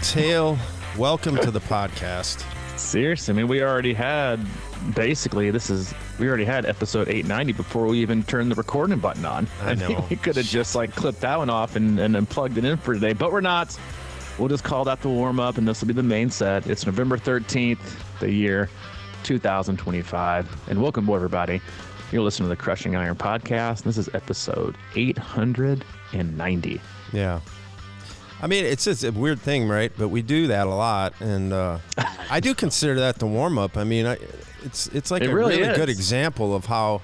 Tail, welcome to the podcast. Seriously, I mean, we already had episode 890 before we even turned the recording button on. I know. We could have just clipped that one off and then plugged it in for today, but we're not. We'll just call that the warm up, and this will be the main set. It's November 13th, the year 2025, and welcome everybody. You're listening to the Crushing Iron podcast. This is episode 890. Yeah. I mean, it's just a weird thing, right? But we do that a lot, and I do consider that the warm-up. I mean, it's like a really good example of how,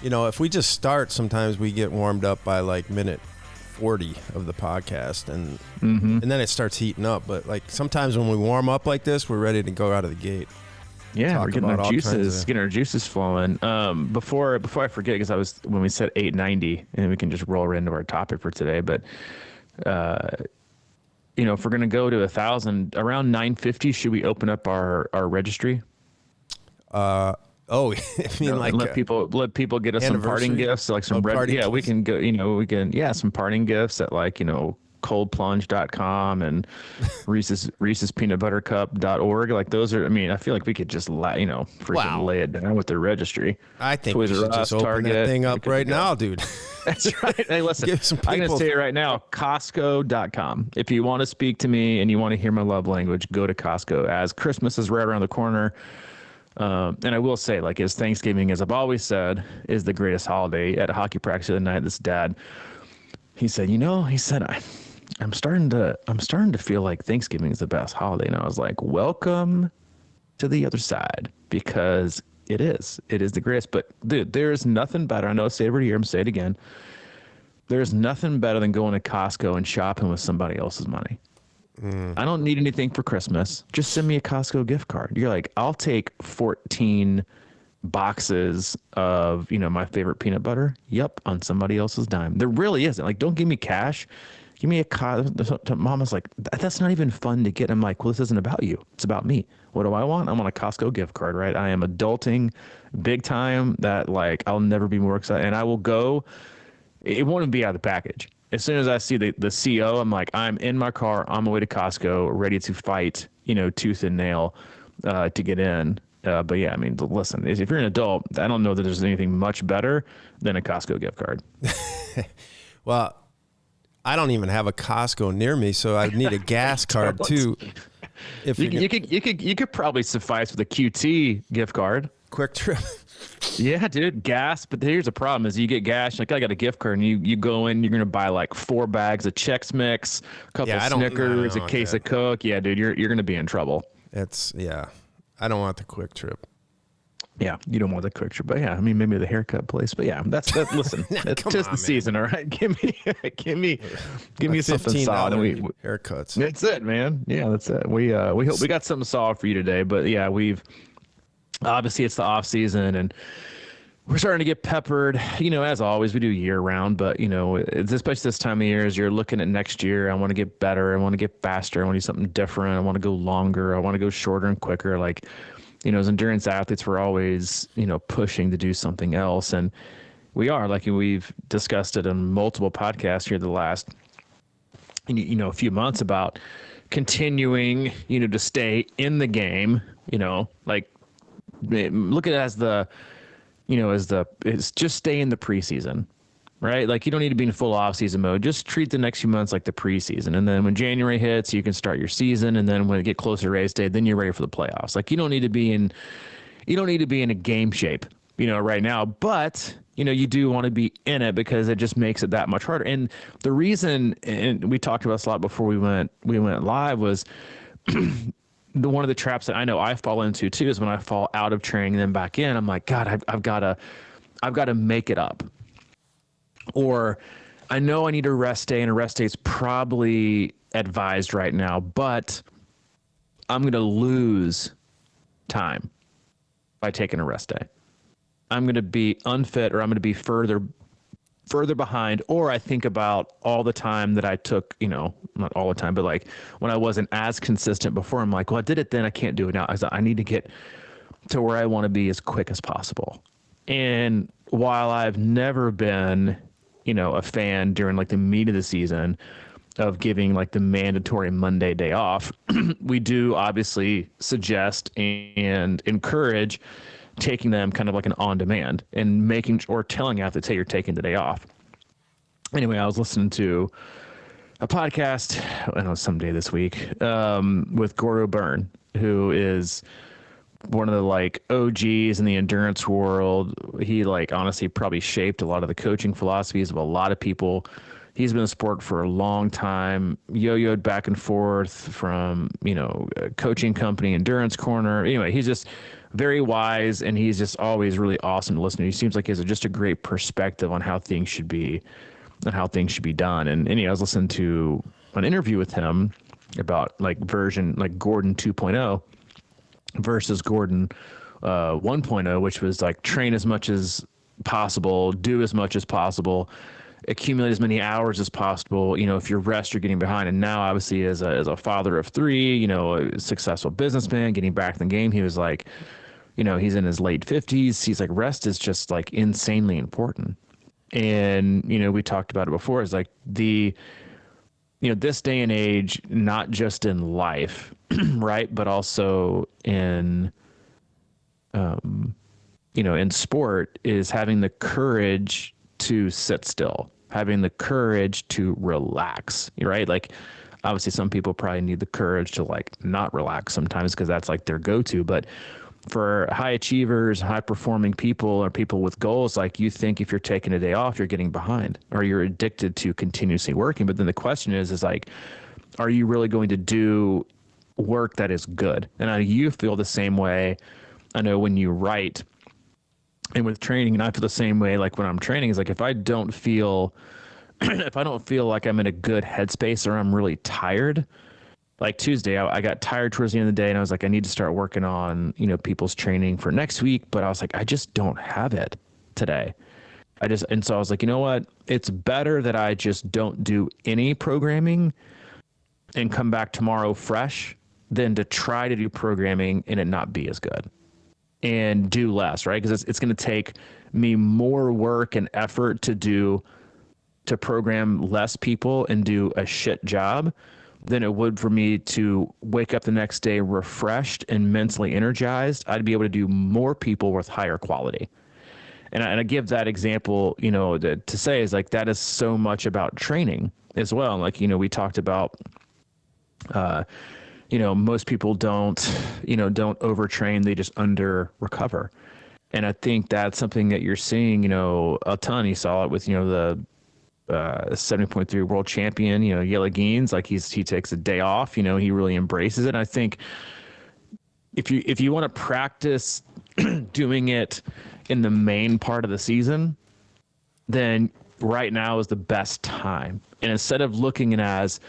if we just start, sometimes we get warmed up by minute 40 of the podcast, and then it starts heating up. But sometimes when we warm up like this, we're ready to go out of the gate. Yeah, we're getting our juices flowing. Before I forget, because when we said 890, and we can just roll right into our topic for today, but. If we're going to go to 1,000, around 950, should we open up our registry? I mean, let people get us some parting gifts, we can go, some parting gifts at coldplunge.com and Reese's peanutbuttercup.org. Those are, I mean, I feel like we could just lay it down with the registry. I think we should just open that thing up right now, dude. That's right. Hey, listen, I'm going to say it right now, Costco.com. If you want to speak to me and you want to hear my love language, go to Costco, as Christmas is right around the corner. And I will say, as Thanksgiving, as I've always said, is the greatest holiday. At a hockey practice the other night, this dad, he said, I'm starting to feel like Thanksgiving is the best holiday. And I was like, welcome to the other side, because it is the greatest. But dude, there's nothing better. I know I say it every year, I'm saying it again. There's nothing better than going to Costco and shopping with somebody else's money. I don't need anything for Christmas. Just send me a Costco gift card. You're like, I'll take 14 boxes of, my favorite peanut butter. Yep. On somebody else's dime. There really isn't. Don't give me cash. Give me a Mama's like, that's not even fun to get. I'm like, well, this isn't about you. It's about me. What do I want? I want a Costco gift card, right? I am adulting big time that I'll never be more excited. And I will go. It won't be out of the package. As soon as I see the CO, I'm like, I'm in my car on my way to Costco, ready to fight, tooth and nail to get in. But yeah, I mean, listen, if you're an adult, I don't know that there's anything much better than a Costco gift card. Well, I don't even have a Costco near me, so I need a gas card too. If you could probably suffice with a QT gift card. Quick Trip. Yeah, dude, gas. But here's the problem: is you get gas. I got a gift card, and you go in. You're gonna buy 4 bags of Chex Mix, a couple of Snickers, a case of Coke. Yeah, dude, you're gonna be in trouble. I don't want the Quick Trip. Yeah, you don't want the Quick Trip, but yeah, I mean, maybe the haircut place. But yeah, that's listen, it's just the season, all right. Give me something solid. Haircuts. That's it, man. Yeah, that's it. We hope we got something solid for you today. But yeah, we've obviously it's the off season and we're starting to get peppered. As always, we do year round, but it's especially this time of year as you're looking at next year. I want to get better. I want to get faster. I want to do something different. I want to go longer. I want to go shorter and quicker. As endurance athletes, we're always, pushing to do something else. And we are, we've discussed it on multiple podcasts here the last, a few months about continuing, to stay in the game, look at it as it's just stay in the preseason, right? You don't need to be in full off-season mode. Just treat the next few months like the preseason. And then when January hits, you can start your season. And then when it get closer to race day, then you're ready for the playoffs. You don't need to be in a game shape, right now. But, you do want to be in it because it just makes it that much harder. And the reason, and we talked about this a lot before we went live, was one of the traps that I know I fall into too is when I fall out of training and then back in, I'm like, God, I've got to make it up. Or I know I need a rest day, and a rest day is probably advised right now, but I'm going to lose time by taking a rest day. I'm going to be unfit, or I'm going to be further behind, or I think about all the time that I took, not all the time, but when I wasn't as consistent before, I'm like, well, I did it then, I can't do it now. I need to get to where I want to be as quick as possible. And while I've never been, a fan during the meat of the season, of giving like the mandatory Monday day off, we do obviously suggest and encourage taking them kind of like an on-demand and telling athletes, hey, you're taking the day off. Anyway, I was listening to a podcast, I don't know, someday this week, with Goro Byrne, who is one of the like OGs in the endurance world. He like honestly probably shaped a lot of the coaching philosophies of a lot of people. He's been in the sport for a long time, yo-yoed back and forth from, coaching company, Endurance Corner. Anyway, he's just very wise, and he's just always really awesome to listen to. He seems like he has just a great perspective on how things should be and how things should be done. And I was listening to an interview with him about like version, like Gordon 2.0 versus Gordon 1.0, which was like train as much as possible, do as much as possible, accumulate as many hours as possible. If you rest, you're getting behind. And now obviously as a father of three, a successful businessman getting back in the game, he was like, he's in his late 50s. He's like, rest is just like insanely important. And, we talked about it before, is like this day and age, not just in life, right, but also in, in sport, is having the courage to sit still, having the courage to relax, right? Like, obviously some people probably need the courage to like not relax sometimes because that's like their go-to. But for high achievers, high performing people, or people with goals, like, you think if you're taking a day off, you're getting behind, or you're addicted to continuously working. But then the question is like, are you really going to do work that is good? And I know you feel the same way. I know when you write and with training, and I feel the same way. Like when I'm training, is like, if I don't feel like I'm in a good headspace, or I'm really tired, like Tuesday, I got tired towards the end of the day, and I was like, I need to start working on, people's training for next week. But I was like, I just don't have it today. And so I was like, you know what? It's better that I just don't do any programming and come back tomorrow fresh than to try to do programming and it not be as good and do less, right? Because it's going to take me more work and effort to program less people and do a shit job than it would for me to wake up the next day refreshed and mentally energized. I'd be able to do more people with higher quality. And I give that example, to say is like, that is so much about training as well. Like, we talked about, most people don't overtrain, they just under recover. And I think that's something that you're seeing, a ton. You saw it with, the 70.3 world champion, Yella Geens, like he takes a day off, he really embraces it. And I think if you want to practice doing it in the main part of the season, then right now is the best time. And instead of looking at it as,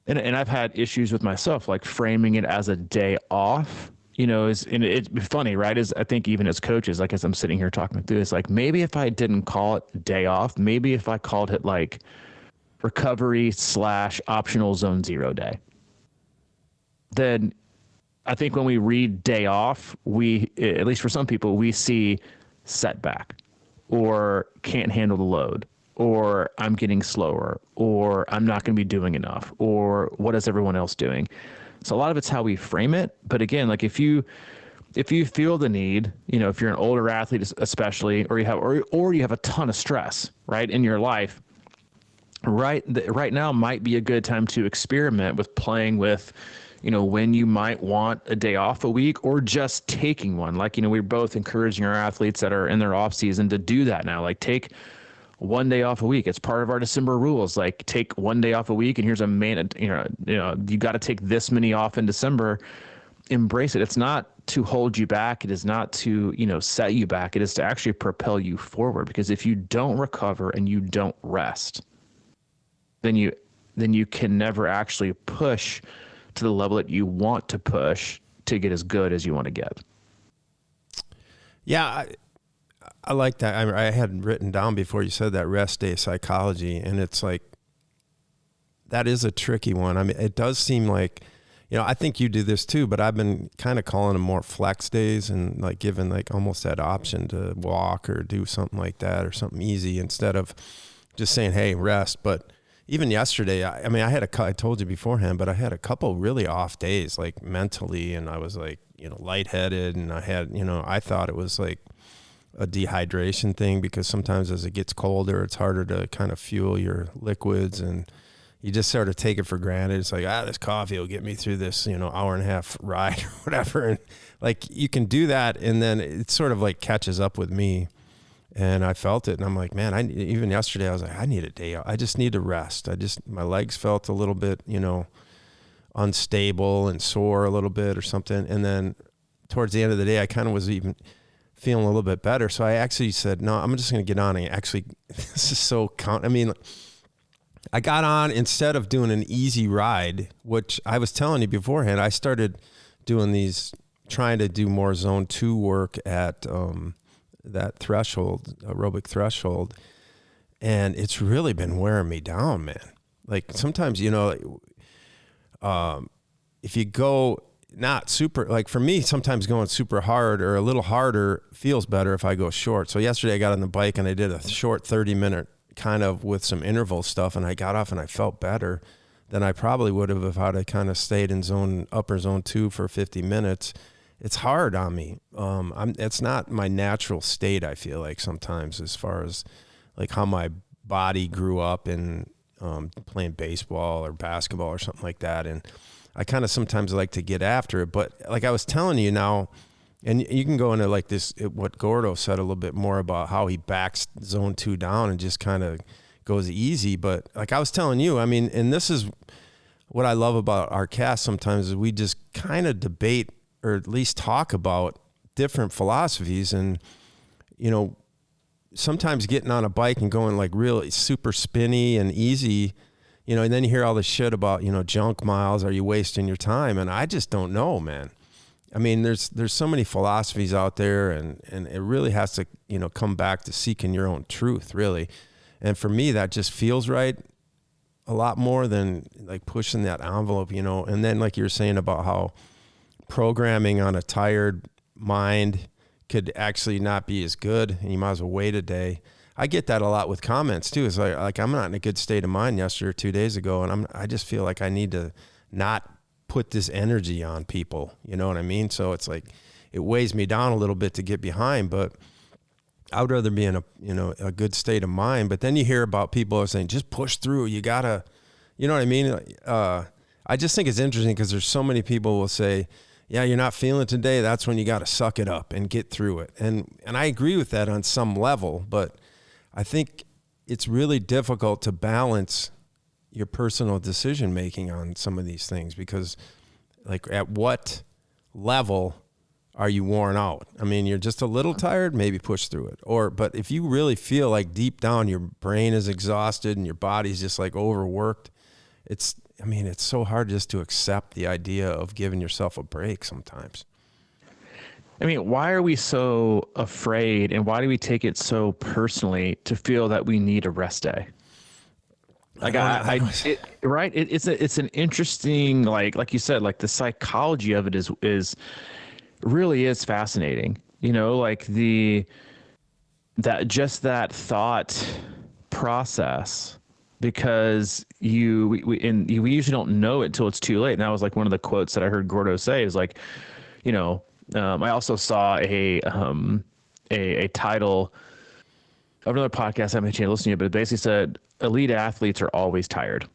and I've had issues with myself, like framing it as a day off, and it's funny, right? Is I think even as coaches, like as I'm sitting here talking through this, like maybe if I didn't call it day off, maybe if I called it like recovery / optional zone 0 day, then I think when we read day off, at least for some people, we see setback or can't handle the load, or I'm getting slower, or I'm not going to be doing enough, or what is everyone else doing? So a lot of it's how we frame it. But again, like if you feel the need, if you're an older athlete especially, or you have a ton of stress, right, in your life, right now might be a good time to experiment with playing with, when you might want a day off a week, or just taking one. Like, we're both encouraging our athletes that are in their off season to do that now. Like, take one day off a week. It's part of our December rules. Like, take one day off a week, and here's a you got to take this many off in December. Embrace it. It's not to hold you back. It is not to, set you back. It is to actually propel you forward. Because if you don't recover and you don't rest, then you can never actually push to the level that you want to push to get as good as you want to get. Yeah, I like that. I had written down before you said that rest day psychology, and it's like, that is a tricky one. I mean, it does seem like, I think you do this too, but I've been kind of calling them more flex days, and like giving like almost that option to walk or do something like that, or something easy, instead of just saying, hey, rest. But even yesterday, I mean, I told you beforehand, but I had a couple really off days, like mentally, and I was like, lightheaded, and I thought it was like a dehydration thing, because sometimes as it gets colder, it's harder to kind of fuel your liquids, and you just sort of take it for granted. It's like, this coffee will get me through this, hour and a half ride or whatever. And like, you can do that, and then it sort of like catches up with me. And I felt it, and I'm like, man, even yesterday I was like, I need a day out. I just need to rest. My legs felt a little bit, unstable and sore a little bit or something. And then towards the end of the day, I kind of was even feeling a little bit better. So I actually said, no, I'm just going to get on and actually, this is so I got on instead of doing an easy ride, which I was telling you beforehand. I started doing trying to do more zone 2 work at, that threshold, aerobic threshold, and it's really been wearing me down, man. Like sometimes, if you go not super, like for me, sometimes going super hard or a little harder feels better if I go short. So yesterday I got on the bike and I did a short 30-minute kind of with some interval stuff, and I got off and I felt better than I probably would have if I'd have kind of stayed in upper zone 2 for 50 minutes. It's hard on me. It's not my natural state, I feel like, sometimes, as far as like how my body grew up in playing baseball or basketball or something like that. And I kind of sometimes like to get after it. But like I was telling you now, and you can go into like this, what Gordo said a little bit more about how he backs zone 2 down and just kind of goes easy. But like I was telling you, I mean, and this is what I love about our cast sometimes, is we just kind of debate, or at least talk about different philosophies. And, sometimes getting on a bike and going like really super spinny and easy, and then you hear all this shit about, junk miles. Are you wasting your time? And I just don't know, man. I mean, there's so many philosophies out there, and it really has to, come back to seeking your own truth, really. And for me, that just feels right a lot more than like pushing that envelope, and then like you were saying about how programming on a tired mind could actually not be as good, and you might as well wait a day. I get that a lot with comments too. It's like I'm not in a good state of mind yesterday or 2 days ago, and I just feel like I need to not put this energy on people. You know what I mean? So it's like it weighs me down a little bit to get behind, but I would rather be in a good state of mind. But then you hear about people who are saying, just push through. You gotta, you know what I mean? I just think it's interesting because there's so many people who will say, yeah, you're not feeling it today. That's when you got to suck it up and get through it. And I agree with that on some level, but I think it's really difficult to balance your personal decision making on some of these things, because like at what level are you worn out? I mean, you're just a little tired, maybe push through it. But if you really feel like deep down your brain is exhausted and your body's just like overworked, it's so hard just to accept the idea of giving yourself a break sometimes. I mean, why are we so afraid, and why do we take it so personally to feel that we need a rest day? Like it's an interesting, like you said, like the psychology of it is really is fascinating. Like that thought process, because we usually don't know it till it's too late. And that was like one of the quotes that I heard Gordo say is like, I also saw a title of another podcast I haven't had a chance to listen to, but it basically said elite athletes are always tired.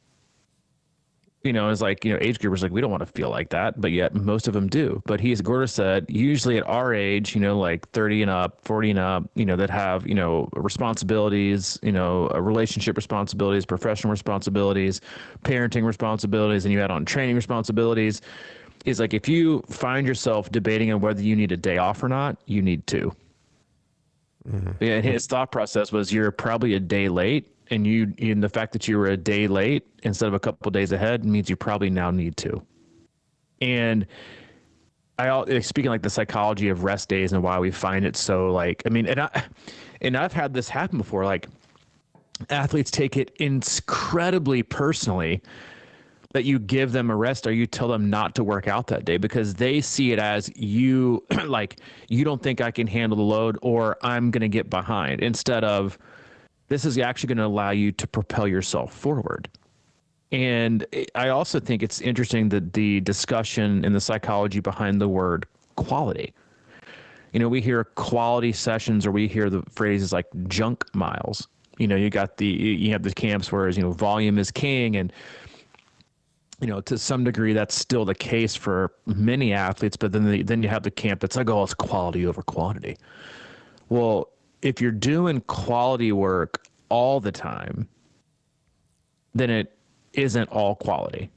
It's like, age groupers, like, we don't want to feel like that, but yet most of them do. But Gordo said, usually at our age, like 30 and up, 40 and up, that have, responsibilities, relationship responsibilities, professional responsibilities, parenting responsibilities, and you add on training responsibilities, is like, if you find yourself debating on whether you need a day off or not, you need to. Mm-hmm. And his thought process was, you're probably a day late, and the fact that you were a day late instead of a couple of days ahead means you probably now need to. And speaking like the psychology of rest days and why we find it so like, I mean, and I've had this happen before, like athletes take it incredibly personally that you give them a rest or you tell them not to work out that day, because they see it as you like, you don't think I can handle the load, or I'm going to get behind, instead of, This is actually going to allow you to propel yourself forward. And I also think it's interesting that the discussion and the psychology behind the word quality. You know, we hear quality sessions, or we hear the phrases like junk miles. You know, you have the camps where, you know, volume is king, and you know, to some degree that's still the case for many athletes, but then you have the camp that's like, oh, it's quality over quantity. Well, if you're doing quality work all the time, then it isn't all quality,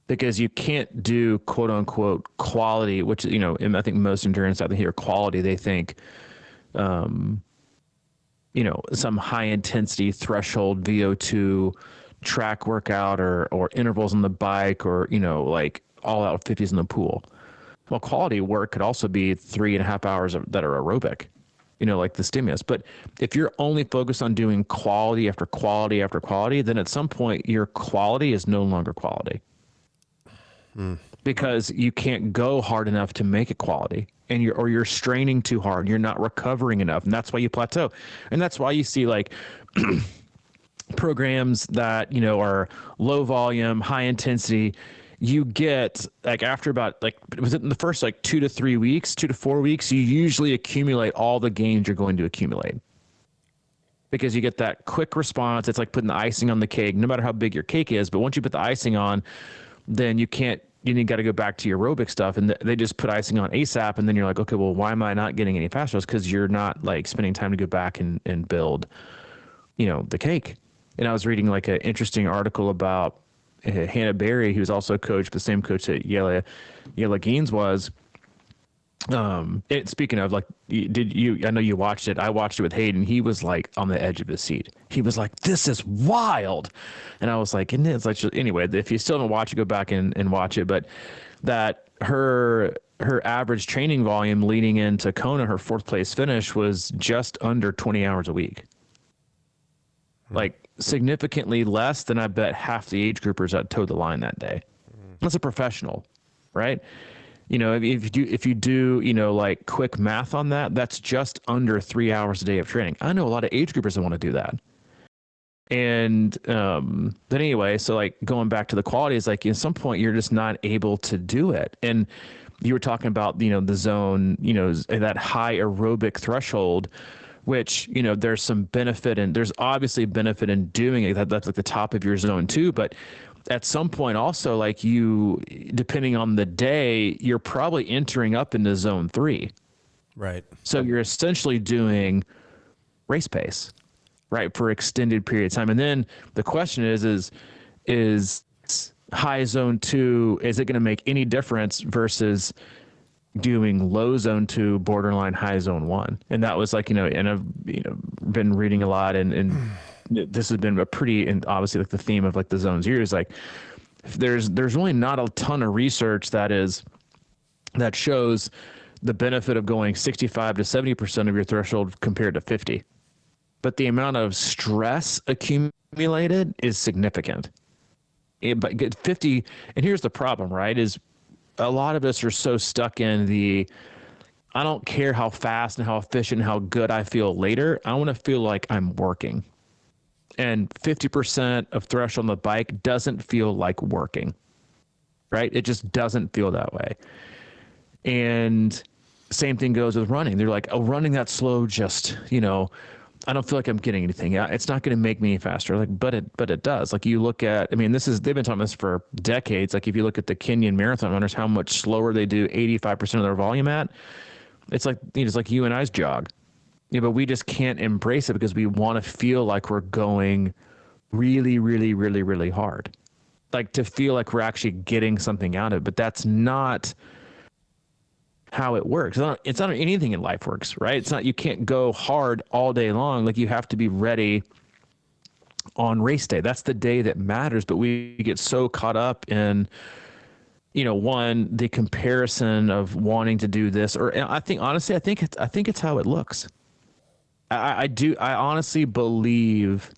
because you can't do quote unquote quality, which, you know, I think most endurance out here quality, they think, you know, some high intensity threshold VO2 track workout or intervals on the bike, or, you know, like all out 50s in the pool. Well, quality work could also be 3.5 hours that are aerobic, you know, like the stimulus. But if you're only focused on doing quality after quality after quality, then at some point your quality is no longer quality. Because you can't go hard enough to make it quality, and you're straining too hard. You're not recovering enough, and that's why you plateau. And that's why you see like programs that, you know, are low volume, high intensity. You get like after about like within the first like 2 to 3 weeks, 2 to 4 weeks, you usually accumulate all the gains you're going to accumulate, because you get that quick response. It's like putting the icing on the cake, no matter how big your cake is. But once you put the icing on, then you got to go back to your aerobic stuff, and they just put icing on ASAP. And then you're like, okay, well, why am I not getting any faster? It's because you're not like spending time to go back and build, you know, the cake. And I was reading like an interesting article about Hannah Berry, who's also a coach, the same coach that Yella Gaines was. Speaking of, like, I know you watched it. I watched it with Hayden. He was like on the edge of his seat. He was like, this is wild. And I was like, and it's like, anyway, if you still don't watch it, go back and watch it. But that her average training volume leading into Kona, her 4th place finish, was just under 20 hours a week. Like significantly less than I bet half the age groupers that towed the line that day. That's a professional, right? You know, if you do, you know, like quick math on that, that's just under 3 hours a day of training. I know a lot of age groupers that want to do that. And but anyway, so like going back to the quality, is like at some point you're just not able to do it. And you were talking about, you know, the zone, you know, that high aerobic threshold, which, you know, there's some benefit, and there's obviously benefit in doing it. That's like the top of your zone too. But at some point also, like you, depending on the day, you're probably entering up into zone 3. Right. So you're essentially doing race pace, right, for extended period of time. And then the question is high zone 2, is it going to make any difference versus doing low zone 2, borderline high zone 1? And that was like, you know, and I've, you know, been reading a lot, and this has been a pretty, and obviously like the theme of like the zone 0 is like, there's really not a ton of research that shows the benefit of going 65 to 70% of your threshold compared to 50. But the amount of stress accumulated is significant. But 50, and here's the problem, right, is a lot of us are so stuck in I don't care how fast and how efficient and how good I feel later. I want to feel like I'm working. And 50% of threshold on the bike doesn't feel like working, right? It just doesn't feel that way. And same thing goes with running. They're like, oh, running that slow, just, you know, I don't feel like I'm getting anything. It's not going to make me any faster. Like, but it does. Like you look at, I mean, they've been talking this for decades. Like if you look at the Kenyan marathon runners, how much slower they do 85% of their volume at, it's like, you know, it's like you and I's jog. Yeah, but we just can't embrace it because we want to feel like we're going really, really, really, really hard. Like to feel like we're actually getting something out of it. But that's not how it works. It's not anything in life works, right? It's not, you can't go hard all day long. Like you have to be ready on race day. That's the day that matters. But we get so caught up in, you know, one, the comparison of wanting to do this, or I think it's how it looks. I honestly believe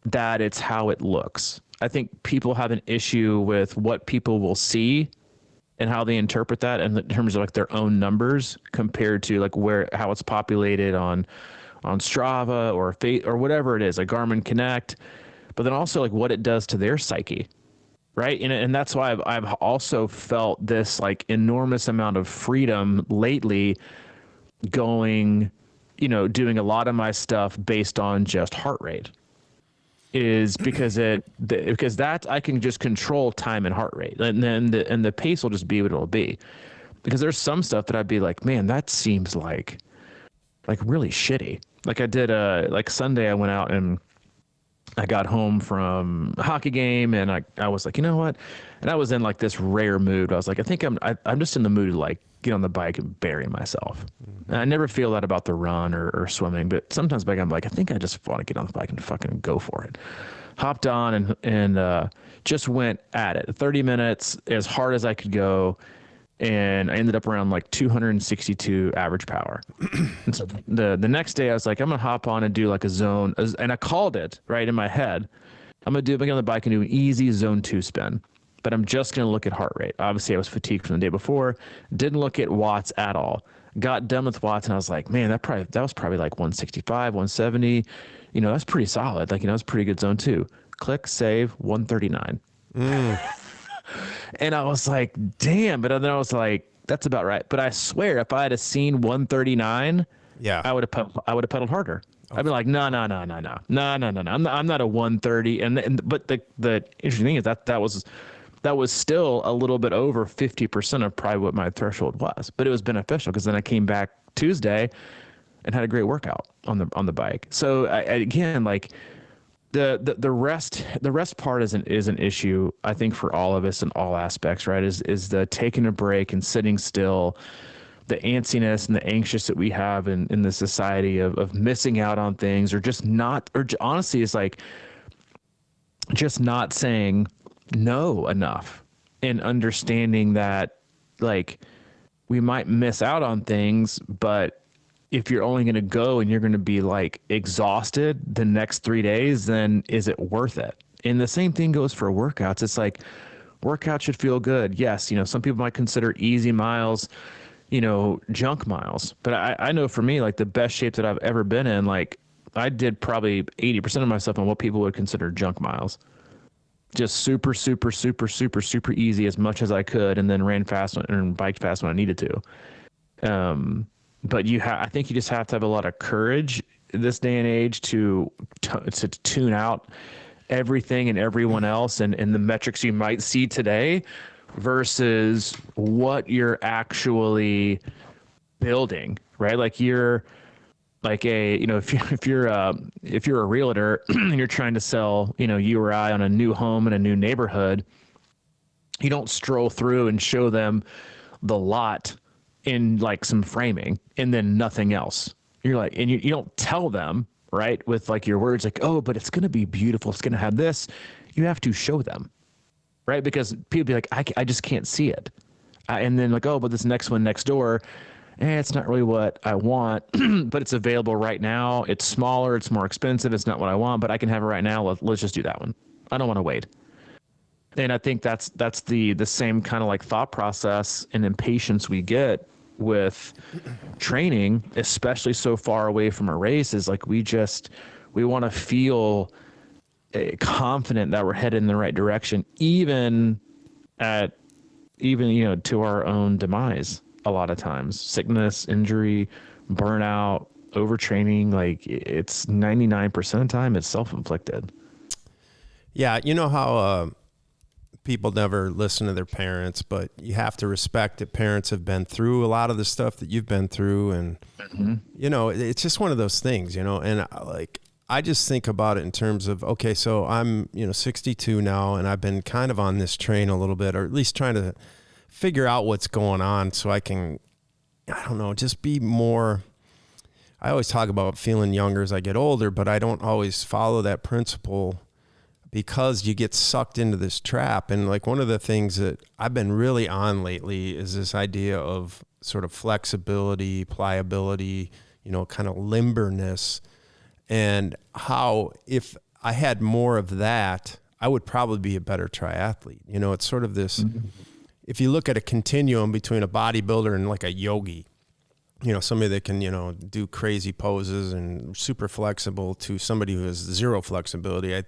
that it's how it looks. I think people have an issue with what people will see and how they interpret that in terms of like their own numbers compared to like how it's populated on on Strava or whatever it is, like Garmin Connect, but then also like what it does to their psyche. Right. And that's why I've also felt this like enormous amount of freedom lately going, doing a lot of my stuff based on just heart rate, is because that I can just control time and heart rate, and then the pace will just be what it'll be. Because there's some stuff that I'd be like, man, that seems like really shitty. Like I did like Sunday I went out and I got home from a hockey game, and I was like, you know what? And I was in like this rare mood. I was like, I think I'm just in the mood to like get on the bike and bury myself. And I never feel that about the run or swimming, but sometimes I'm like, I think I just want to get on the bike and fucking go for it. Hopped on and just went at it. 30 minutes as hard as I could go. And I ended up around like 262 average power. And so the next day I was like, I'm going to hop on and do like a zone. And I called it right in my head. I'm going to get on the bike and do an easy zone 2 spin. But I'm just going to look at heart rate. Obviously I was fatigued from the day before. Didn't look at watts at all. Got done with watts and I was like, man, that was probably like 165, 170. That's pretty solid. Like, that's pretty good zone 2. Click, save, 139. And I was like, damn. But then I was like, that's about right. But I swear, if I had seen 139, I would have pedaled harder. Okay. I'd be like, no. I'm not a 130. But the interesting thing is that was still a little bit over 50% of probably what my threshold was. But it was beneficial because then I came back Tuesday and had a great workout on the bike. So again, like. The rest part is an issue, I think, for all of us in all aspects, right? Is the taking a break and sitting still, the antsiness and the anxious that we have in the society of missing out on things, or just not, or honestly, it's like just not saying no enough, and understanding that like we might miss out on things, but if you're only going to go and you're going to be like exhausted the next 3 days, then is it worth it? And the same thing goes for workouts. It's like workout should feel good. Yes. Some people might consider easy miles, junk miles, but I know for me, like the best shape that I've ever been in, like I did probably 80% of my stuff on what people would consider junk miles. Just super, super, super, super, super easy as much as I could. And then ran fast and biked fast when I needed to. But I think you just have to have a lot of courage in this day and age to tune out everything and everyone else and the metrics you might see today versus what you're actually building, right? Like you're like if you're a realtor and you're trying to sell, you or I on a new home in a new neighborhood, you don't stroll through and show them the lot in like some framing and then nothing else. You're like, and you don't tell them, right, with like your words like, oh, but it's going to be beautiful, it's going to have this. You have to show them, right? Because people be like, I just can't see it. And then like, oh, but this next one next door, it's not really what I want, but it's available right now. It's smaller, it's more expensive, it's not what I want, but I can have it right now. Let's just do that one. I don't want to wait. And I think that's the same kind of like thought process and impatience we get with training, especially so far away from a race, is like we want to feel confident that we're headed in the right direction, even to our own demise. A lot of times, sickness, injury, burnout, overtraining, like it's 99% of the time it's self-inflicted. Yeah, you know how people never listen to their parents, but you have to respect that parents have been through a lot of the stuff that you've been through. And, it's just one of those things, and I just think about it in terms of, okay, so I'm, 62 now, and I've been kind of on this train a little bit, or at least trying to figure out what's going on so I can, just be more. I always talk about feeling younger as I get older, but I don't always follow that principle because you get sucked into this trap. And like one of the things that I've been really on lately is this idea of sort of flexibility, pliability, kind of limberness, and how if I had more of that, I would probably be a better triathlete. It's sort of this, if you look at a continuum between a bodybuilder and like a yogi, somebody that can, do crazy poses and super flexible to somebody who has zero flexibility.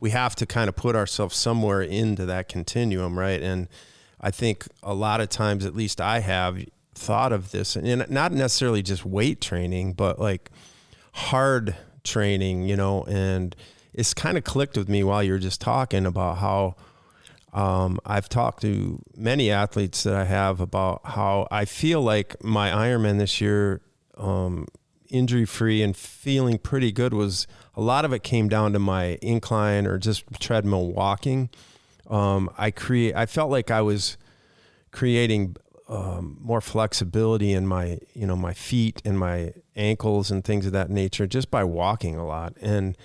We have to kind of put ourselves somewhere into that continuum, right? And I think a lot of times, at least I have thought of this, and not necessarily just weight training, but like hard training, and it's kind of clicked with me while you're just talking about how I've talked to many athletes that I have about how I feel like my Ironman this year, injury-free and feeling pretty good, was a lot of it came down to my incline or just treadmill walking. I felt like I was creating more flexibility in my, my feet and my ankles and things of that nature just by walking a lot. And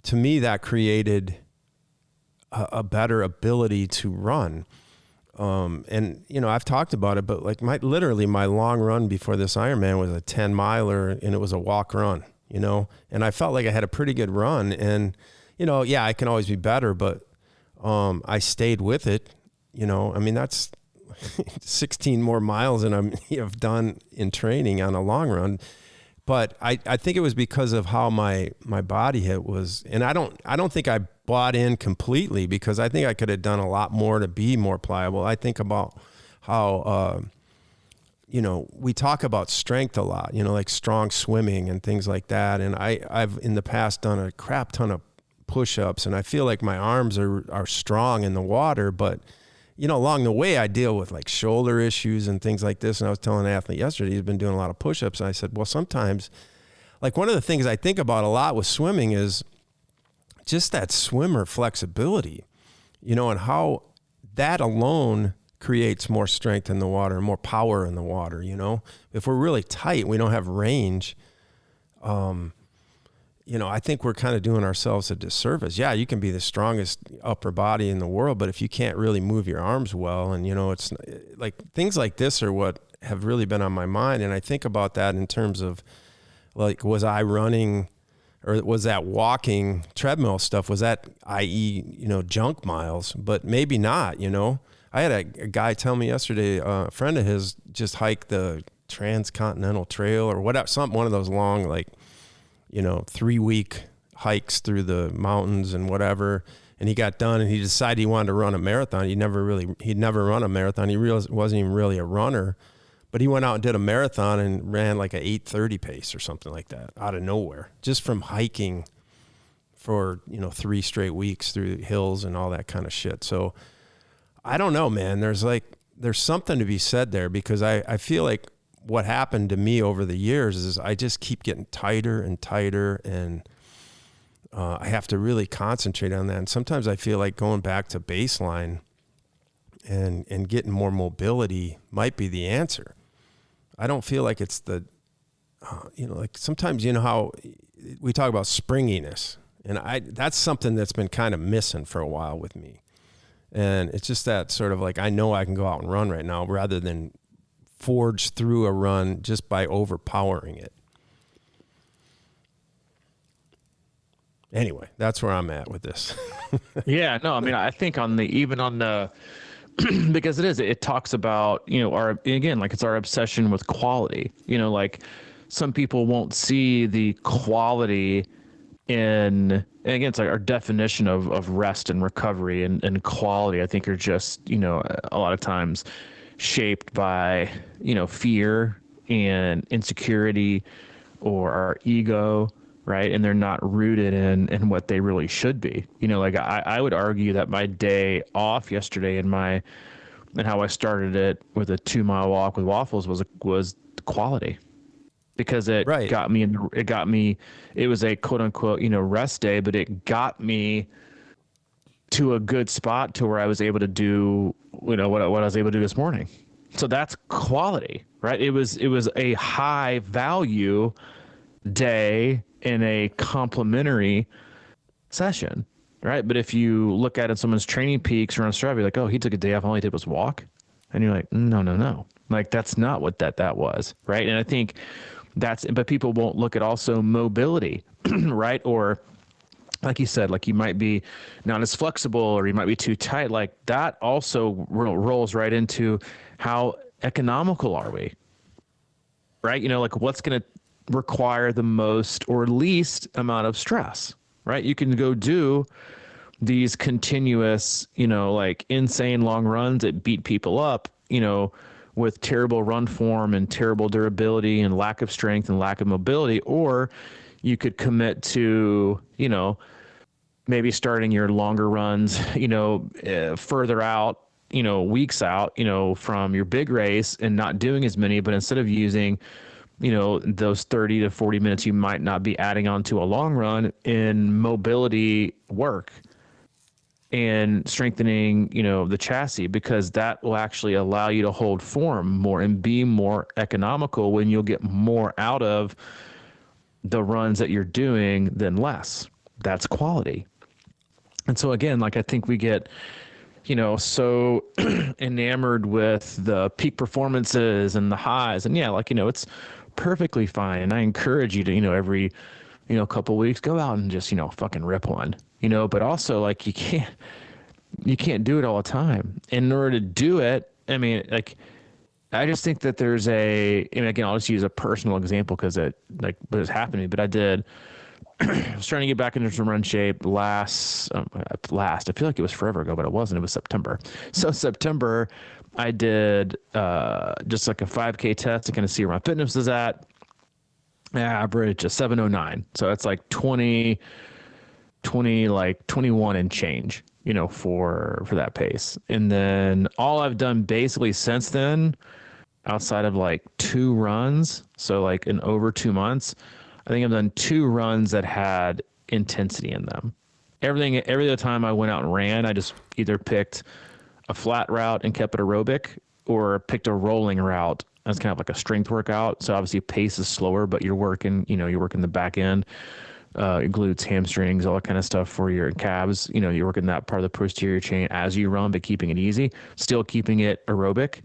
to me, that created a better ability to run. And, I've talked about it, but like my long run before this Ironman was a 10 miler and it was a walk run, and I felt like I had a pretty good run and, yeah, I can always be better, but, I stayed with it, that's 16 more miles than I've done in training on a long run. But I think it was because of how my body hit was, and I don't think I bought in completely, because I think I could have done a lot more to be more pliable. I think about how, we talk about strength a lot, like strong swimming and things like that. And I've in the past done a crap ton of push-ups, and I feel like my arms are strong in the water, but along the way I deal with like shoulder issues and things like this. And I was telling an athlete yesterday, he's been doing a lot of push-ups. And I said, well, sometimes like one of the things I think about a lot with swimming is just that swimmer flexibility, and how that alone creates more strength in the water and more power in the water. If we're really tight, we don't have range. I think we're kind of doing ourselves a disservice. Yeah, you can be the strongest upper body in the world, but if you can't really move your arms well, and, it's like things like this are what have really been on my mind. And I think about that in terms of like, was I running, or was that walking treadmill stuff? Was that, i.e., junk miles? But maybe not, I had a guy tell me yesterday, a friend of his just hiked the Transcontinental Trail or whatever, one of those long, like, 3-week hikes through the mountains and whatever. And he got done and he decided he wanted to run a marathon. He'd never run a marathon. He realized wasn't even really a runner, but he went out and did a marathon and ran like a 8:30 pace or something like that out of nowhere, just from hiking for, 3 straight weeks through hills and all that kind of shit. So I don't know, man, there's something to be said there, because I feel like what happened to me over the years is I just keep getting tighter and tighter, and I have to really concentrate on that. And sometimes I feel like going back to baseline and getting more mobility might be the answer. I don't feel like it's the, like sometimes, how we talk about springiness, and that's something that's been kind of missing for a while with me. And it's just that sort of like, I know I can go out and run right now rather than forge through a run just by overpowering it. Anyway, that's where I'm at with this. Yeah, no, I think even on the because it talks about, it's our obsession with quality. Like some people won't see the quality and again, it's like our definition of rest and recovery and quality, I think, are just, a lot of times shaped by, fear and insecurity or our ego, right? And they're not rooted in what they really should be. Like I would argue that my day off yesterday and how I started it with a 2-mile walk with waffles was quality, because it got me it was a quote unquote, rest day, but it got me to a good spot to where I was able to do, what I was able to do this morning. So that's quality, right? It was a high value day in a complimentary session, right? But if you look at it, someone's training peaks or on Strava, you're like, oh, he took a day off, all he did was walk. And you're like, no. Like, that's not what that was, right? And I think but people won't look at also mobility, right? Or like you said, like you might be not as flexible or you might be too tight. Like that also rolls right into how economical are we? right? Like what's going to require the most or least amount of stress, right? You can go do these continuous, like insane long runs that beat people up, with terrible run form and terrible durability and lack of strength and lack of mobility. Or you could commit to, maybe starting your longer runs, further out, weeks out, from your big race and not doing as many, but instead of using, those 30 to 40 minutes you might not be adding on to a long run in mobility work and strengthening, the chassis, because that will actually allow you to hold form more and be more economical when you'll get more out of the runs that you're doing than less. That's quality. And so again, like I think we get, so enamored with the peak performances and the highs, and it's perfectly fine. And I encourage you to, every, couple of weeks, go out and just, fucking rip one, but also like you can't do it all the time. In order to do it, I mean, like, I just think that there's and again, I'll just use a personal example because it was happening, but I was trying to get back into some run shape last, I feel like it was forever ago, but it wasn't. It was September. So September, I did just like a 5K test to kind of see where my fitness is at. Average a 7:09. So that's like 21 and change, for that pace. And then all I've done basically since then, outside of like 2 runs, so like in over 2 months, I think I've done 2 runs that had intensity in them. Every other time I went out and ran, I just either picked a flat route and kept it aerobic, or picked a rolling route as kind of like a strength workout. So obviously pace is slower, but you're working the back end, glutes, hamstrings, all that kind of stuff for your calves. You're working that part of the posterior chain as you run, but keeping it easy, still keeping it aerobic.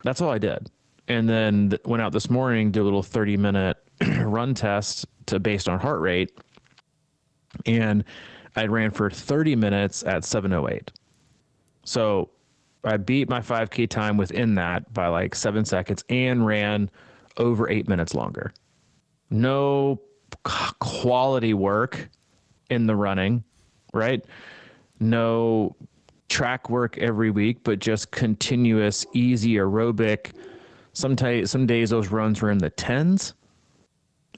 That's all I did. And then went out this morning, did a little 30-minute run test based on heart rate. And I ran for 30 minutes at 7:08. So I beat my 5K time within that by like 7 seconds and ran over 8 minutes longer. No quality work in the running, right? No track work every week, but just continuous, easy aerobic. Some days those runs were in the 10s.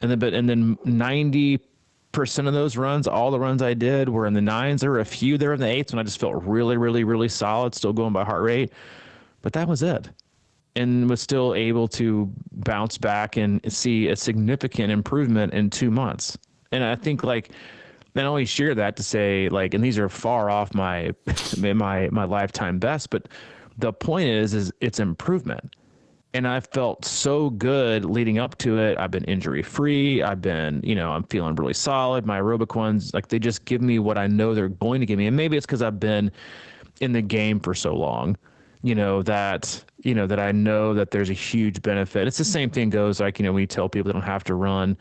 And then 90% of those runs, all the runs I did were in the 9s. There were a few there in the 8s when I just felt really, really, really solid, still going by heart rate. But that was it. And was still able to bounce back and see a significant improvement in 2 months. And I think like, I only share that to say like, and these are far off my lifetime best, but the point is it's improvement. And I felt so good leading up to it. I've been injury free. I've been, I'm feeling really solid. My aerobic ones, like they just give me what I know they're going to give me. And maybe it's because I've been in the game for so long, that I know that there's a huge benefit. It's the same thing goes like, when you tell people they don't have to run,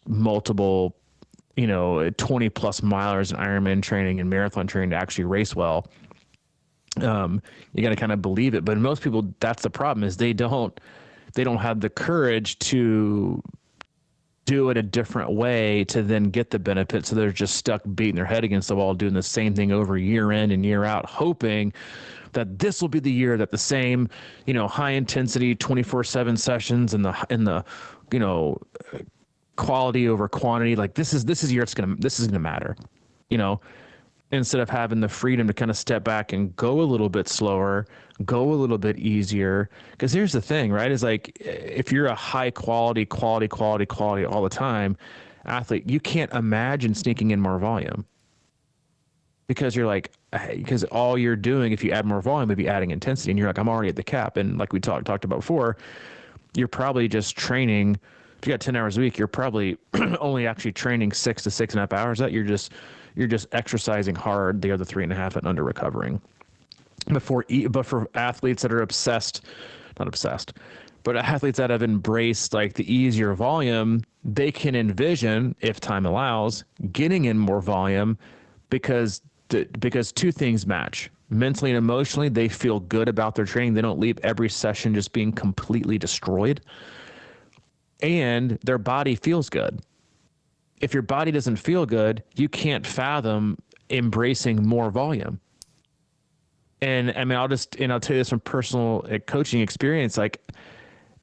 multiple, 20 plus milers in Ironman training and marathon training to actually race well. You got to kind of believe it. But most people, that's the problem, is they don't have the courage to do it a different way to then get the benefit. So they're just stuck beating their head against the wall, doing the same thing over year in and year out, hoping that this will be the year that the same, high intensity 24/7 sessions and the quality over quantity, like this is the year this is gonna matter, instead of having the freedom to kind of step back and go a little bit slower, go a little bit easier. Because here's the thing, right? Is like, if you're a high quality all the time athlete, you can't imagine sneaking in more volume, because you're like, because all you're doing, if you add more volume, would be adding intensity, and you're like, I'm already at the cap. And like we talked about before, you're probably just training. If you got 10 hours a week, you're probably only actually training 6 to 6.5 hours. That you're just exercising hard the other 3.5 and under recovering. But for athletes that are not obsessed, but athletes that have embraced like the easier volume, they can envision, if time allows, getting in more volume because 2 things match. mentally and emotionally, they feel good about their training. They don't leave every session just being completely destroyed. And their body feels good. If your body doesn't feel good, you can't fathom embracing more volume. And I mean, I'll tell you this from personal coaching experience. Like,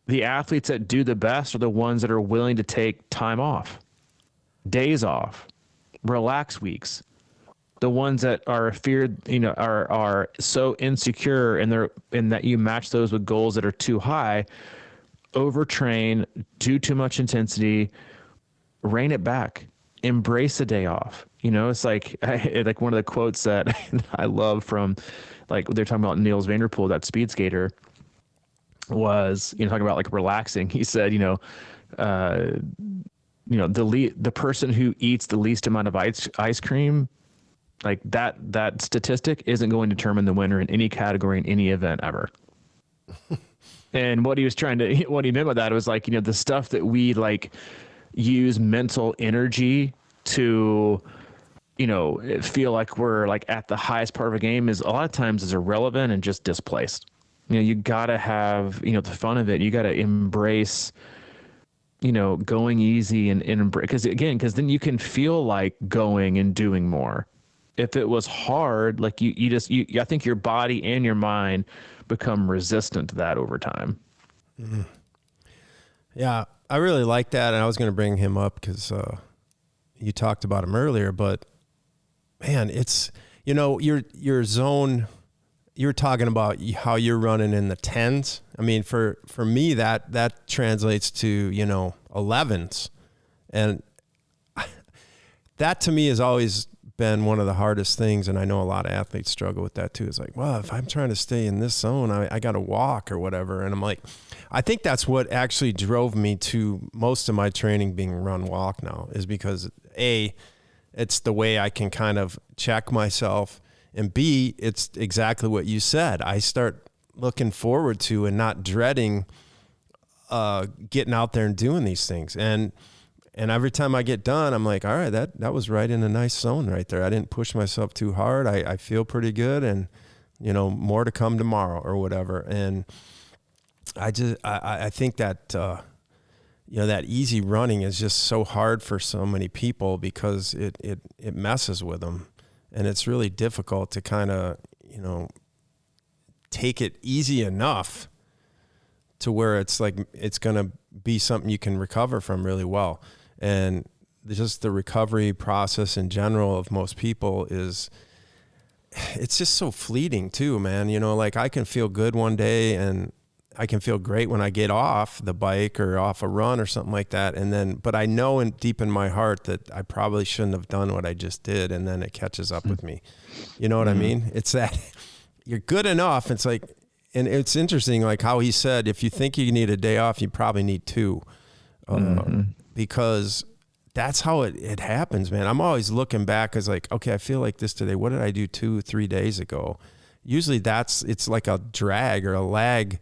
the athletes that do the best are the ones that are willing to take time off, days off, relax weeks. The ones that are feared, are so insecure in that you match those with goals that are too high, overtrain, do too much intensity, rein it back, embrace a day off. It's like one of the quotes that I love from, like, they're talking about Niels van der Poel, that speed skater, was, talking about like relaxing. He said, the person who eats the least amount of ice cream, like that statistic isn't going to determine the winner in any category in any event ever. And what he meant by that was like, the stuff that we like use mental energy to, feel like we're like at the highest part of a game is a lot of times is irrelevant and just displaced. You gotta have, the fun of it. You gotta embrace, going easy and embrace, because then you can feel like going and doing more. If it was hard, like I think your body and your mind become resistant to that over time. Mm-hmm. Yeah, I really like that. And I was going to bring him up because you talked about him earlier, but man, it's, your zone, you're talking about how you're running in the 10s. I mean, for me, that translates to, 11s. And that to me has always been one of the hardest things. And I know a lot of athletes struggle with that too. It's like, well, if I'm trying to stay in this zone, I got to walk or whatever. And I'm like, I think that's what actually drove me to most of my training being run walk now, is because A, it's the way I can kind of check myself. And B, it's exactly what you said. I start looking forward to and not dreading getting out there and doing these things. And every time I get done, I'm like, all right, that was right in a nice zone right there. I didn't push myself too hard. I feel pretty good, and, more to come tomorrow or whatever. And I think that, that easy running is just so hard for so many people because it messes with them. And it's really difficult to kind of, take it easy enough to where it's like, it's going to be something you can recover from really well. And just the recovery process in general of most people it's just so fleeting too, man. Like I can feel good one day and I can feel great when I get off the bike or off a run or something like that. But I know deep in my heart that I probably shouldn't have done what I just did. And then it catches up with me. You know what I mean? It's that you're good enough. It's like, and it's interesting, like how he said, if you think you need a day off, you probably need two, because that's how it happens, man. I'm always looking back as like, okay, I feel like this today. What did I do 2-3 days ago? Usually it's like a drag or a lag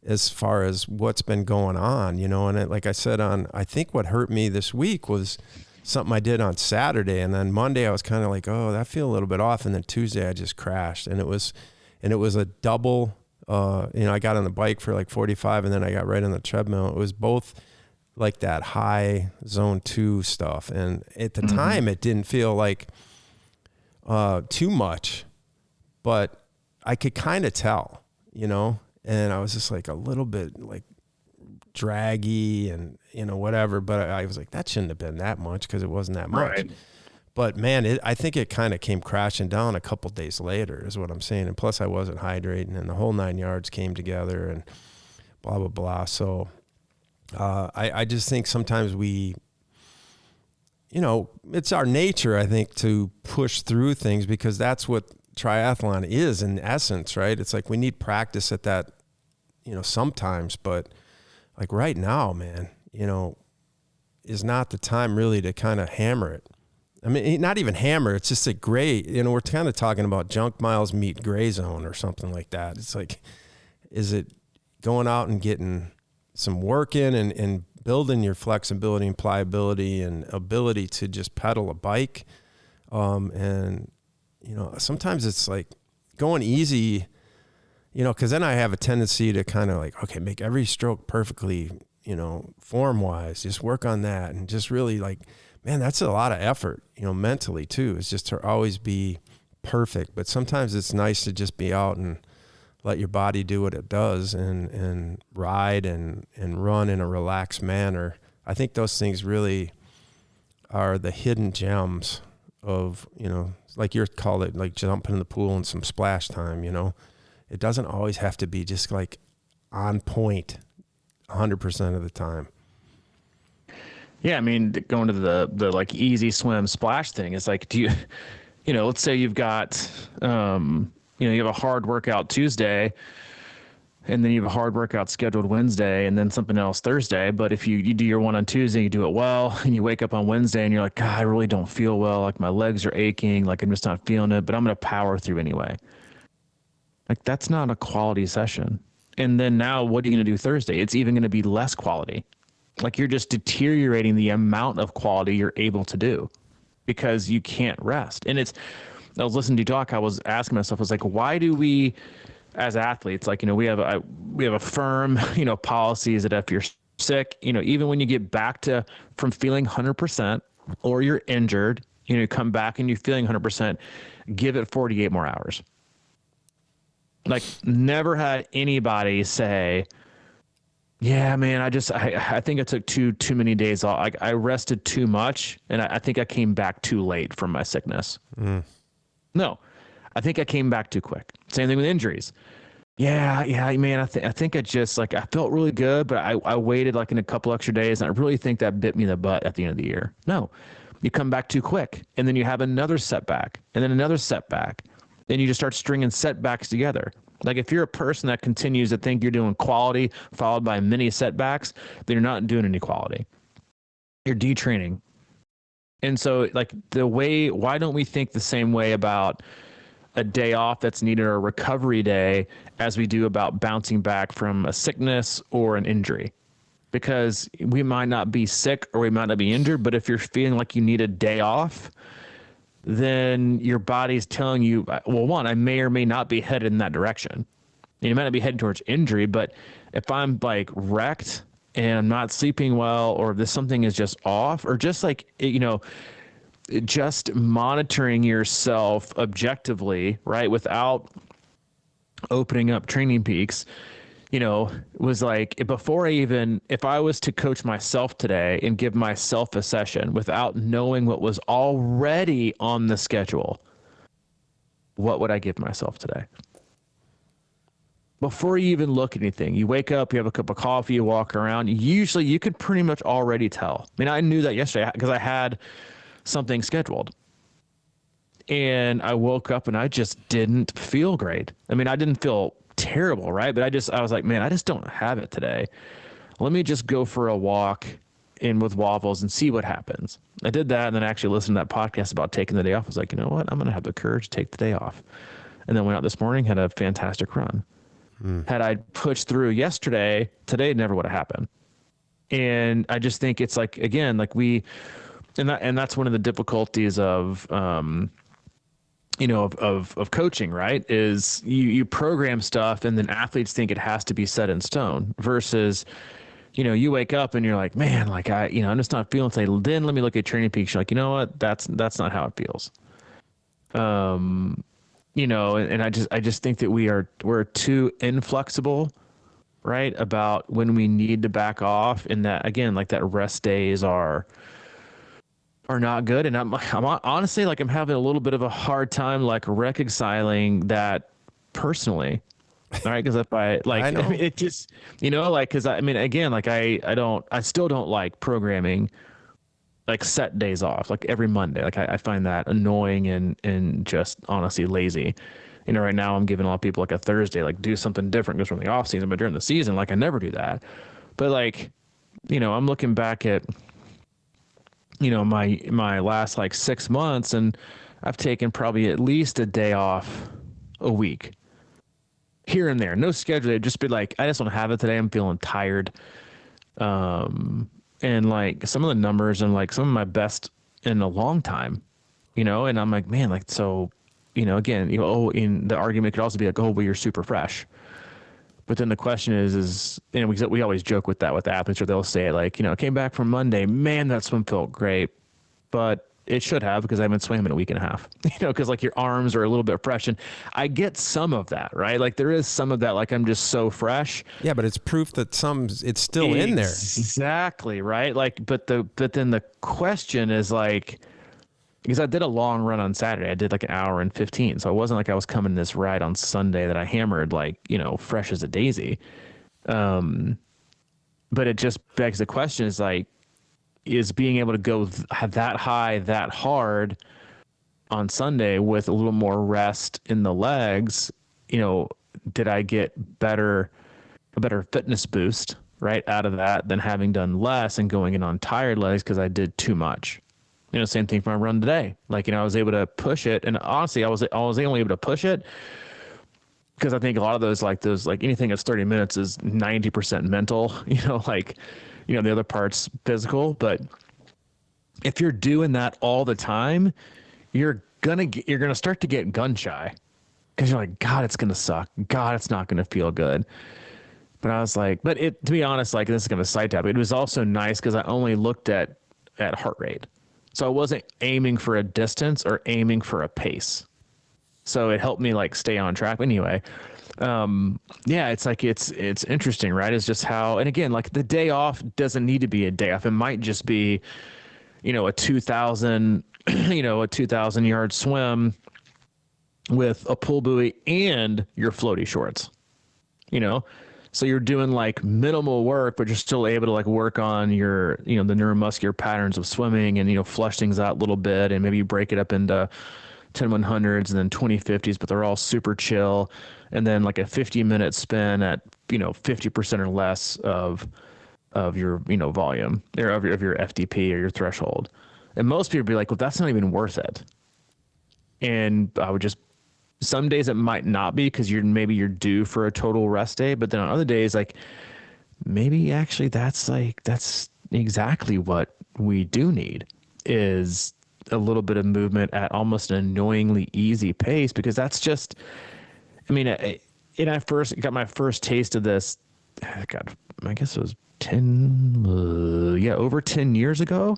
as far as what's been going on, and like I said, I think what hurt me this week was something I did on Saturday. And then Monday I was kind of like, oh, that feel a little bit off. And then Tuesday I just crashed, and it was a double, I got on the bike for like 45 and then I got right on the treadmill. It was both like that high zone 2 stuff. And at the time it didn't feel like, too much, but I could kind of tell, and I was just like a little bit like draggy and, whatever. But I was like, that shouldn't have been that much because it wasn't that much. Right. But man, I think it kind of came crashing down a couple days later is what I'm saying. And plus I wasn't hydrating and the whole 9 yards came together and blah, blah, blah. So I just think sometimes we, it's our nature, I think, to push through things because that's what triathlon is in essence, right? It's like we need practice at that, sometimes, but like right now, man, is not the time really to kind of hammer it. I mean, not even hammer, it's just a gray, we're kind of talking about junk miles meet gray zone or something like that. It's like, is it going out and getting some work in and building your flexibility and pliability and ability to just pedal a bike? And, sometimes it's like going easy, because then I have a tendency to kind of like, okay, make every stroke perfectly, form wise, just work on that. And just really like, man, that's a lot of effort, mentally too. It's just to always be perfect. But sometimes it's nice to just be out and let your body do what it does and ride and run in a relaxed manner. I think those things really are the hidden gems of, like you call it, like jumping in the pool and some splash time, It doesn't always have to be just like on point 100% of the time. Yeah, I mean, going to the like easy swim splash thing is like, do you, let's say you've got, you have a hard workout Tuesday, and then you have a hard workout scheduled Wednesday, and then something else Thursday. But if you do your one on Tuesday, you do it well, and you wake up on Wednesday and you're like, God, I really don't feel well. Like my legs are aching. Like I'm just not feeling it, but I'm going to power through anyway. Like that's not a quality session. And then now what are you going to do Thursday? It's even going to be less quality. Like you're just deteriorating the amount of quality you're able to do because you can't rest. And I was listening to you talk. I was asking myself, I was like, why do we, as athletes, like, we have a firm, policies that if you're sick, even when you get back from feeling 100% or you're injured, you come back and you're feeling 100%, give it 48 more hours. Like never had anybody say, yeah, man, I think I took too many days off. I rested too much, and I think I came back too late from my sickness. No, I think I came back too quick. Same thing with injuries. Yeah, man, I think I just like I felt really good, but I waited like in a couple extra days, and I really think that bit me in the butt at the end of the year. No, you come back too quick, and then you have another setback, and then another setback. Then you just start stringing setbacks together. Like if you're a person that continues to think you're doing quality followed by many setbacks, then you're not doing any quality. You're detraining. And so like why don't we think the same way about a day off that's needed or a recovery day as we do about bouncing back from a sickness or an injury? Because we might not be sick or we might not be injured, but if you're feeling like you need a day off, then your body's telling you, well, one, I may or may not be headed in that direction. You might not be heading towards injury, but if I'm like wrecked and I'm not sleeping well, or if something is just off, or just like, just monitoring yourself objectively, right, without opening up Training Peaks, was like if I was to coach myself today and give myself a session without knowing what was already on the schedule, what would I give myself today? Before you even look at anything, you wake up, you have a cup of coffee, you walk around, usually you could pretty much already tell. I mean, I knew that yesterday because I had something scheduled. And I woke up and I just didn't feel great. I mean, I didn't feel terrible, right? But I was like, man, I just don't have it today. Let me just go for a walk in with waffles and see what happens. I did that, and then I actually listened to that podcast about taking the day off. I was like, you know what? I'm going to have the courage to take the day off. And then went out this morning, had a fantastic run. Had I pushed through yesterday, today never would have happened. And I just think it's like, again, like and that's one of the difficulties of of coaching, right? Is you program stuff and then athletes think it has to be set in stone versus, you wake up and you're like, man, like I'm just not feeling today. Then let me look at Training Peaks. You're like, you know what? That's not how it feels. And I just think that we're too inflexible, right? About when we need to back off, and that again, like that rest days are not good. And I'm honestly like I'm having a little bit of a hard time like reconciling that personally. All right, because if I mean, it just because I mean again like I still don't like programming like set days off like every Monday. Like I find that annoying and just honestly lazy. Right now I'm giving a lot of people like a Thursday, like do something different because from the off season, but during the season, like I never do that. But like, I'm looking back at my last like 6 months, and I've taken probably at least a day off a week here and there. No schedule. It'd just be like, I just don't have it today. I'm feeling tired. And like some of the numbers and like some of my best in a long time, and I'm like, man, like, so, again, in the argument could also be like, oh, well, you're super fresh. But then the question is, we always joke with that with athletes, or they'll say like, came back from Monday, man, that swim felt great, but it should have, because I haven't swam in a week and a half, because like your arms are a little bit fresh, and I get some of that, right? Like there is some of that, like I'm just so fresh. Yeah, but it's proof that it's still in there. Exactly, right? Like, but then the question is like, because I did a long run on Saturday. I did like an hour and 15. So it wasn't like I was coming this ride on Sunday that I hammered like, fresh as a daisy. But it just begs the question is like, is being able to go that high, that hard on Sunday with a little more rest in the legs, did I get a better fitness boost right out of that than having done less and going in on tired legs because I did too much? Same thing for my run today. Like, I was able to push it. And honestly, I was only able to push it because I think a lot of those, like anything that's 30 minutes is 90% mental, the other part's physical. But if you're doing that all the time, you're going to start to get gun shy because you're like, God, it's going to suck. God, it's not going to feel good. But I was like, to be honest, like, this is going to side tap. It was also nice because I only looked at heart rate. So I wasn't aiming for a distance or aiming for a pace. So it helped me like stay on track. Anyway, it's like, it's interesting, right? It's just how, and again, like the day off doesn't need to be a day off. It might just be, a 2,000 yard swim with a pull buoy and your floaty shorts, So you're doing like minimal work, but you're still able to like work on your, the neuromuscular patterns of swimming and, flush things out a little bit. And maybe you break it up into 10 100s and then 20 50s, but they're all super chill. And then like a 50-minute spin at, 50% or less of your, volume or of your FDP or your threshold. And most people would be like, well, that's not even worth it. And I would just, some days it might not be because you're due for a total rest day, but then on other days, like maybe actually that's exactly what we do need is a little bit of movement at almost an annoyingly easy pace, because that's just, I first got my first taste of this, God, I guess it was over 10 years ago.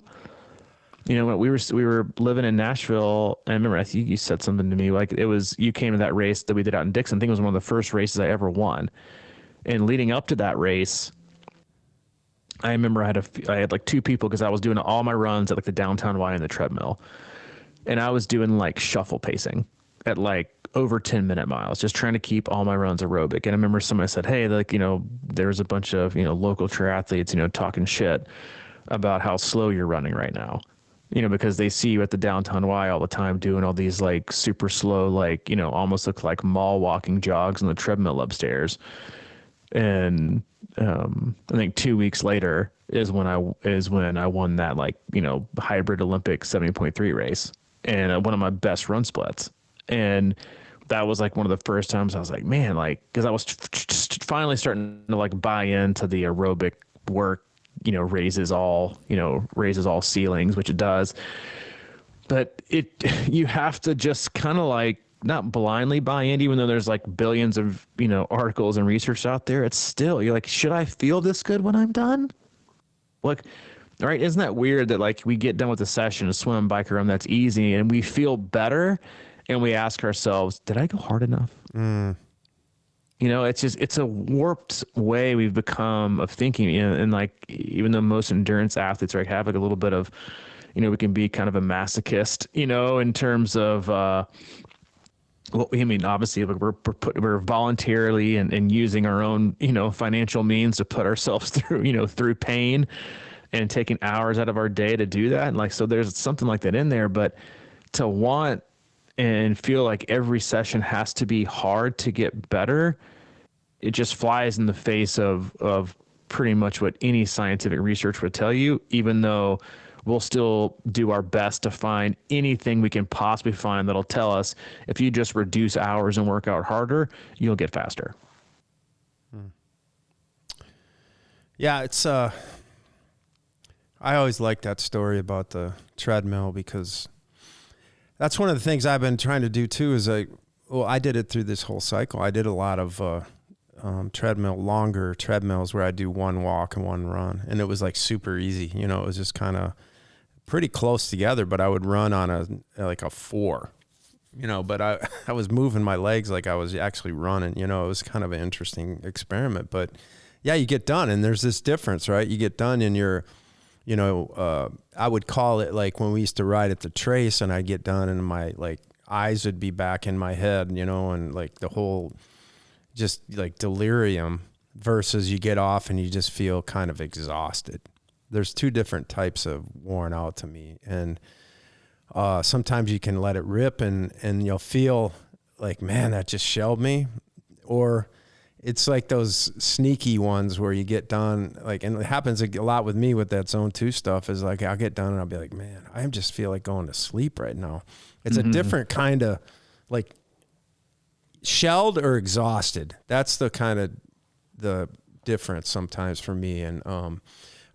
When we were living in Nashville, and I remember, I think you said something to me, like you came to that race that we did out in Dixon. I think it was one of the first races I ever won. And leading up to that race, I remember I had like two people, because I was doing all my runs at like the downtown Y and the treadmill. And I was doing like shuffle pacing at like over 10-minute miles, just trying to keep all my runs aerobic. And I remember somebody said, hey, like, there's a bunch of, local triathletes, talking shit about how slow you're running right now. Because they see you at the downtown Y all the time doing all these like super slow, like, almost look like mall walking jogs on the treadmill upstairs. And I think 2 weeks later is when I won that like, hybrid Olympic 70.3 race and one of my best run splits. And that was like one of the first times I was like, man, like, because I was finally starting to like buy into the aerobic work, raises all ceilings, which it does. But you have to just kind of like not blindly buy in, even though there's like billions of, articles and research out there. It's still, you're like, should I feel this good when I'm done? Like, right. Isn't that weird that like we get done with the session, a swim, bike, or run, that's easy, and we feel better, and we ask ourselves, did I go hard enough? It's a warped way we've become of thinking. And like, even though most endurance athletes have like a little bit of, we can be kind of a masochist, in terms of, obviously we're voluntarily and using our own, financial means to put ourselves through, through pain and taking hours out of our day to do that. And like, so there's something like that in there, but to want and feel like every session has to be hard to get better, it just flies in the face of pretty much what any scientific research would tell you, even though we'll still do our best to find anything we can possibly find that'll tell us if you just reduce hours and work out harder, you'll get faster. Yeah, it's I always like that story about the treadmill, because That's one of the things I've been trying to do too. Is I did it through this whole cycle. I did a lot of longer treadmills where I do one walk and one run, and it was like super easy. You know, it was just kind of pretty close together. But I would run on a 4. You know, but I was moving my legs like I was actually running. You know, it was kind of an interesting experiment. But yeah, you get done, and there's this difference, right? You get done in your, you know, I would call it like when we used to ride at the trace, and I'd get done, and my like eyes would be back in my head, you know, and like the whole just like delirium versus you get off and you just feel kind of exhausted. There's 2 different types of worn out to me, and sometimes you can let it rip and you'll feel like, man, that just shelled me. Or it's like those sneaky ones where you get done, like, and it happens a lot with me with that zone 2 stuff, is like, I'll get done and I'll be like, man, I just feel like going to sleep right now. It's a different kind of like shelled or exhausted. That's the kind of the difference sometimes for me. And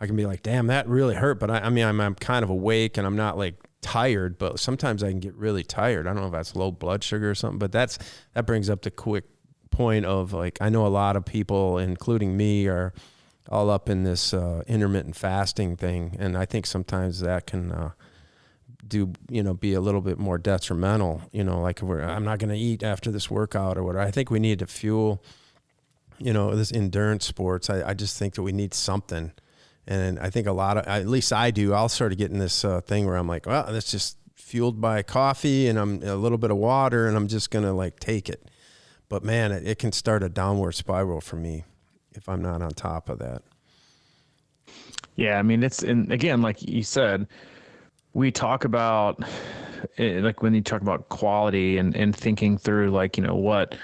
I can be like, damn, that really hurt. But I mean, I'm kind of awake and I'm not like tired, but sometimes I can get really tired. I don't know if that's low blood sugar or something, but that brings up the quick point of like, I know a lot of people, including me, are all up in this intermittent fasting thing. And I think sometimes that can be a little bit more detrimental, you know, like I'm not going to eat after this workout or whatever. I think we need to fuel, you know, this endurance sports. I just think that we need something. And I think at least I do, I'll sort of get in this thing where I'm like, well, that's just fueled by coffee and I'm a little bit of water and I'm just going to like take it. But man, it can start a downward spiral for me if I'm not on top of that. Yeah. I mean, and again, like you said, we talk about like when you talk about quality and thinking through like, you know, what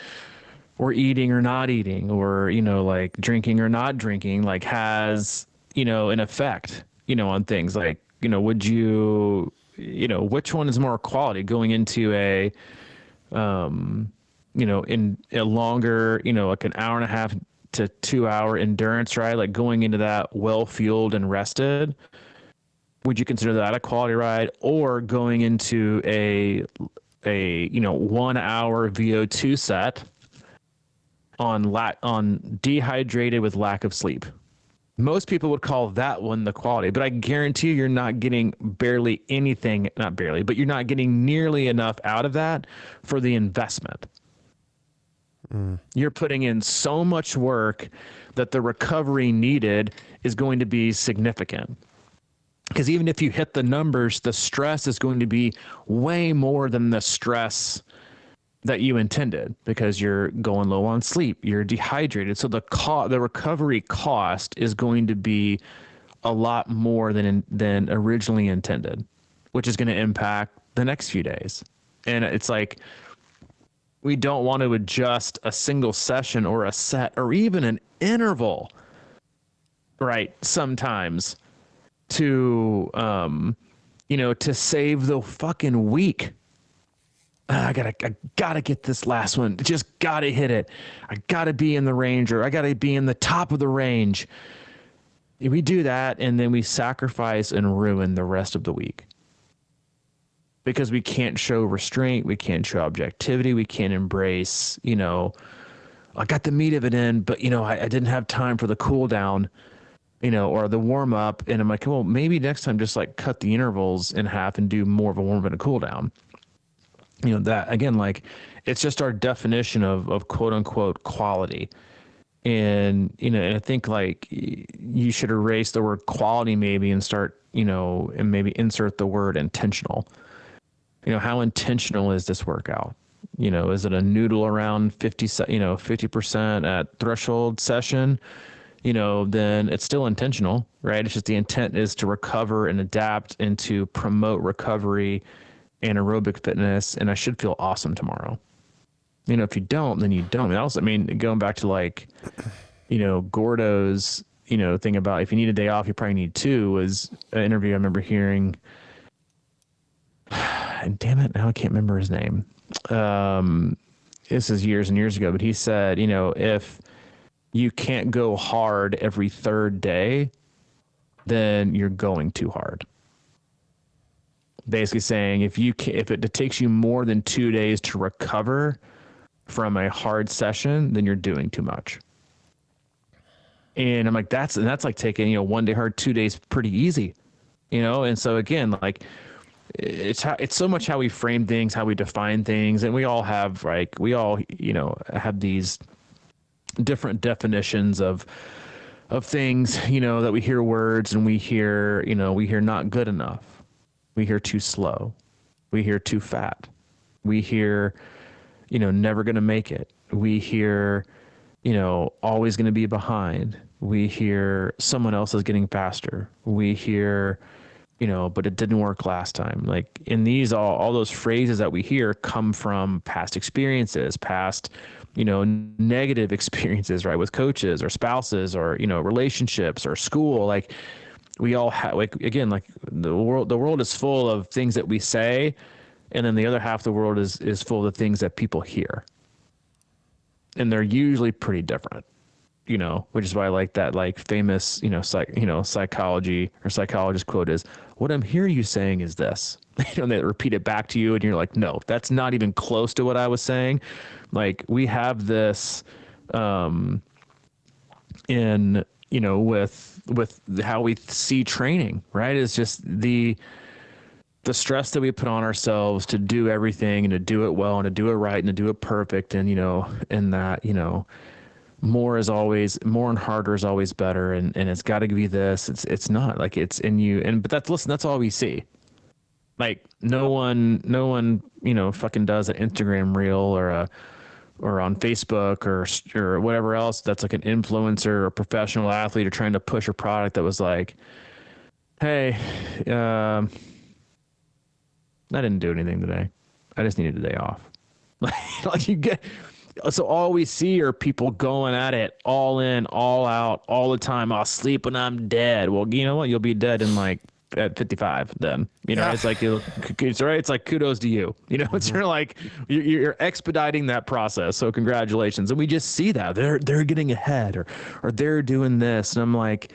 we're eating or not eating, or, you know, like drinking or not drinking, like has, you know, an effect, you know, on things like, you know, would you, you know, which one is more quality going into a, you know, in a longer, you know, like an hour and a half to 2 hour endurance ride, like going into that well fueled and rested? Would you consider that a quality ride, or going into a, you know, 1 hour VO2 set on dehydrated with lack of sleep? Most people would call that one the quality, but I guarantee you're not getting barely anything, not barely, but you're not getting nearly enough out of that for the investment. You're putting in so much work that the recovery needed is going to be significant. Because even if you hit the numbers, the stress is going to be way more than the stress that you intended, because you're going low on sleep, you're dehydrated. So the recovery cost is going to be a lot more than originally intended, which is going to impact the next few days. And it's like, we don't want to adjust a single session or a set or even an interval, right? Sometimes to, you know, to save the fucking week. I gotta get this last one. Just gotta hit it. I gotta be in the range, or I gotta be in the top of the range. We do that, and then we sacrifice and ruin the rest of the week. Because we can't show restraint, we can't show objectivity, we can't embrace, you know, I got the meat of it in, but, you know, I didn't have time for the cool down, you know, or the warm up. And I'm like, well, maybe next time just like cut the intervals in half and do more of a warm up and a cool down. You know, that again, like it's just our definition of quote unquote quality. And, you know, and I think like you should erase the word quality maybe and start, you know, and maybe insert the word intentional. You know, how intentional is this workout? You know, is it a noodle around 50% at threshold session? You know, then it's still intentional, right? It's just the intent is to recover and adapt and to promote recovery and aerobic fitness. And I should feel awesome tomorrow. You know, if you don't, then you don't. I mean, going back to like, you know, Gordo's, you know, thing about if you need a day off, you probably need 2 was an interview I remember hearing. And damn it, now I can't remember his name. This is years and years ago, but he said, you know, if you can't go hard every 3rd day, then you're going too hard. basically saying if it takes you more than 2 days to recover from a hard session, then you're doing too much. And I'm like, that's like taking, 1 day hard, 2 days pretty easy, And so again, like it's so much how we frame things, how we define things. And we all have, have these different definitions of things, that we hear words and we hear not good enough. We hear too slow. We hear too fat. We hear, never going to make it. We hear, always going to be behind. We hear someone else is getting faster. We hear, but it didn't work last time. Like in these, all those phrases that we hear come from past experiences, past, negative experiences, right? With coaches or spouses or, relationships or school. Like we all have, like, again, like the world is full of things that we say. And then the other half of the world is full of things that people hear. And they're usually pretty different, which is why I like that, like famous, psychology or psychologist quote is, what I'm hearing you saying is this, and they repeat it back to you. And you're like, no, that's not even close to what I was saying. Like we have this, with how we see training, right? It's just the stress that we put on ourselves to do everything and to do it well and to do it right and to do it perfect. And, and that, more and harder is always better. And it's got to be this. It's not like it's in you. But that's all we see. Like no one, fucking does an Instagram reel or on Facebook or whatever else. That's like an influencer or a professional athlete or trying to push a product that was like, hey, I didn't do anything today. I just needed a day off. Like you get, so all we see are people going at it all in, all out, all the time. I'll sleep when I'm dead. Well, you know what? You'll be dead in like at 55 then, It's like, it's right. It's like, kudos to you, it's you're like, you're expediting that process. So congratulations. And we just see that they're getting ahead or they're doing this. And I'm like,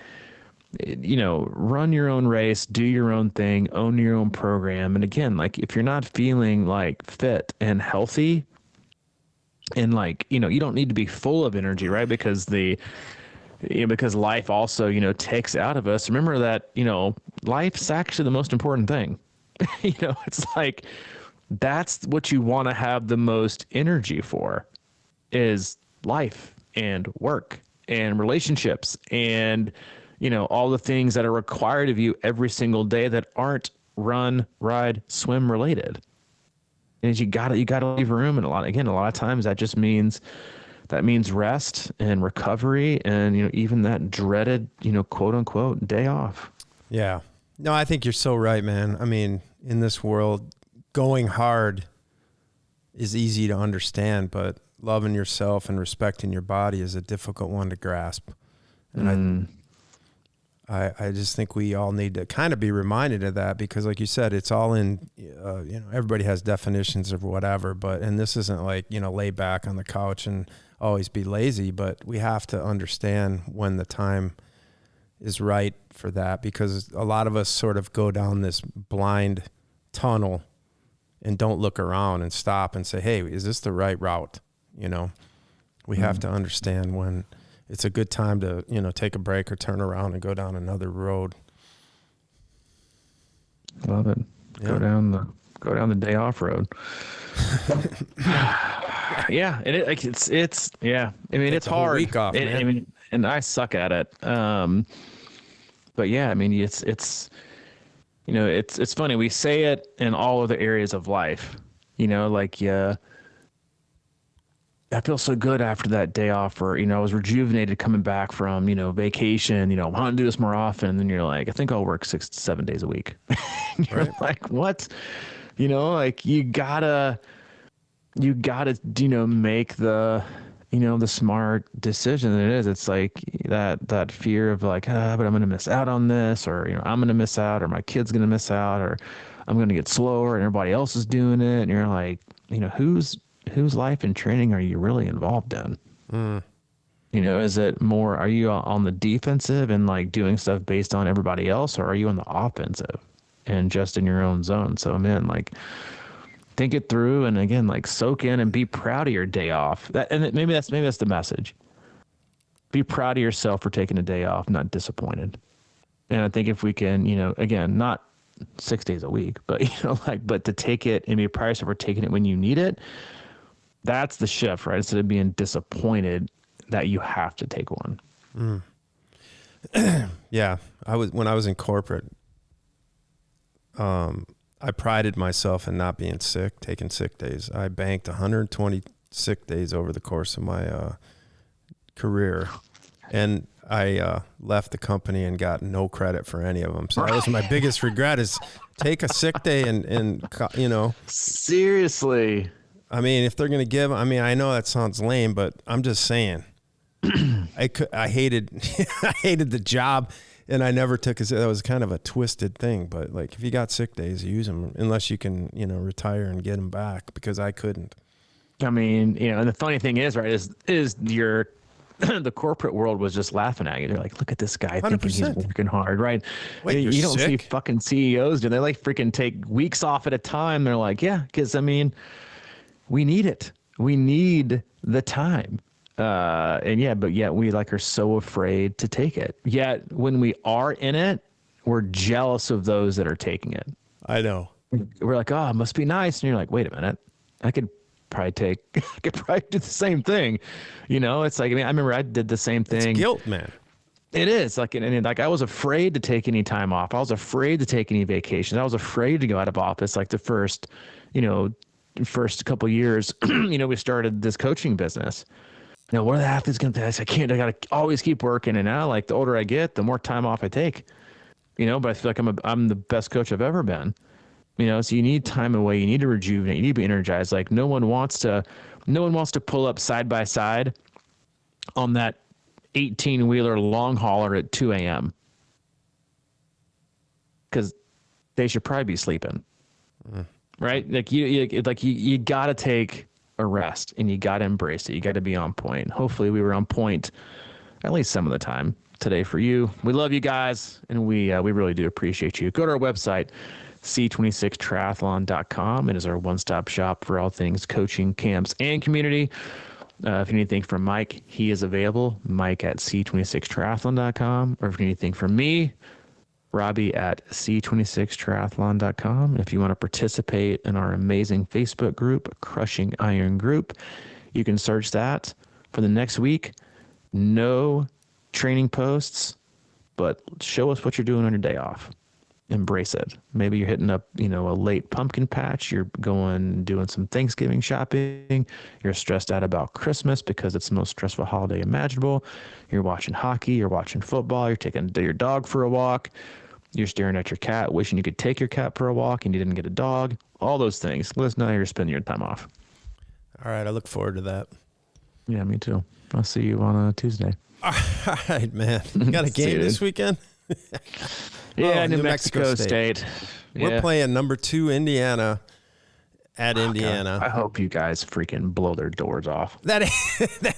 run your own race, do your own thing, own your own program. And again, like if you're not feeling like fit and healthy and like, you don't need to be full of energy, right? Because because life also, takes out of us. Remember that, life's actually the most important thing. It's like, that's what you want to have the most energy for is life and work and relationships and, all the things that are required of you every single day that aren't run, ride, swim related. And you gotta leave room. And a lot of times that just means rest and recovery and, even that dreaded, quote unquote day off. Yeah. No, I think you're so right, man. I mean, in this world, going hard is easy to understand, but loving yourself and respecting your body is a difficult one to grasp. And I just think we all need to kind of be reminded of that because like you said, it's all in, everybody has definitions of whatever, and this isn't like, lay back on the couch and always be lazy, but we have to understand when the time is right for that because a lot of us sort of go down this blind tunnel and don't look around and stop and say, hey, is this the right route? We have to understand when it's a good time to, take a break or turn around and go down another road. Love it. Yeah. Go down the day off road. Yeah. And it's yeah. I mean, it's hard. Week off, man. I mean, and I suck at it. But yeah, I mean, it's funny. We say it in all other areas of life, I feel so good after that day off or, I was rejuvenated coming back from, vacation, I want to do this more often. And then you're like, I think I'll work 6 to 7 days a week. You're right. Like, what? Like you gotta, make the smart decision. It is. It's like that fear of like, but I'm going to miss out on this or, I'm going to miss out or my kid's going to miss out or I'm going to get slower and everybody else is doing it. And you're like, whose life and training are you really involved in? Is it more, are you on the defensive and like doing stuff based on everybody else or are you on the offensive? and just in your own zone. So, man, like, think it through, and again, like, soak in and be proud of your day off. Maybe that's the message. Be proud of yourself for taking a day off, not disappointed. And I think if we can, again, not 6 days a week, but but to take it and be proud of yourself for taking it when you need it, that's the shift, right? Instead of being disappointed that you have to take one. Yeah, when I was in corporate, I prided myself in not being sick, taking sick days. I banked 120 sick days over the course of my career, and I left the company and got no credit for any of them. So that was my biggest regret, is take a sick day and Seriously. I mean, if they're going to give, I know that sounds lame, but I'm just saying, I hated the job, and I never took that was kind of a twisted thing. But like, if you got sick days, use them, unless you can, retire and get them back, because I couldn't. I mean, and the funny thing is, right, is your the corporate world was just laughing at you. They're like, look at this guy 100%. thinking he's working hard, right? Wait, you don't sick? see fucking CEOs do. They like freaking take weeks off at a time. They're like, yeah, because we need it. We need the time. But yet we are so afraid to take it. Yet when we are in it, we're jealous of those that are taking it. I know. We're like, oh, it must be nice. And you're like, wait a minute, I could probably do the same thing. It's like, I remember I did the same thing. It's guilt, man. It is like, I was afraid to take any time off. I was afraid to take any vacations. I was afraid to go out of office. Like the first couple of years, we started this coaching business. What are the athletes going to do? I got to always keep working. And now, like, the older I get, the more time off I take, but I feel like I'm the best coach I've ever been, so you need time away. You need to rejuvenate. You need to be energized. Like no one wants to pull up side by side on that 18-wheeler long hauler at 2 a.m. because they should probably be sleeping. Right? Like you got to take a rest, and you got to embrace it. You got to be on point. Hopefully we were on point at least some of the time today for you. We love you guys, and we really do appreciate you. Go to our website, c26triathlon.com. It is our one-stop shop for all things coaching, camps, and community. If you need anything from Mike, he is available, Mike at c26triathlon.com. Or if you need anything from me, Robbie at c26triathlon.com. If you want to participate in our amazing Facebook group, Crushing Iron Group, you can search that for the next week. No training posts, but show us what you're doing on your day off. Embrace it. Maybe you're hitting up, a late pumpkin patch. You're doing some Thanksgiving shopping. You're stressed out about Christmas because it's the most stressful holiday imaginable. You're watching hockey. You're watching football. You're taking your dog for a walk. You're staring at your cat, wishing you could take your cat for a walk and you didn't get a dog. All those things. Let us know how you're spending your time off. All right. I look forward to that. Yeah, me too. I'll see you on a Tuesday. All right, man. You got a game this weekend? Yeah, New Mexico State. We're playing number 2 Indiana at Indiana. God, I hope you guys freaking blow their doors off. That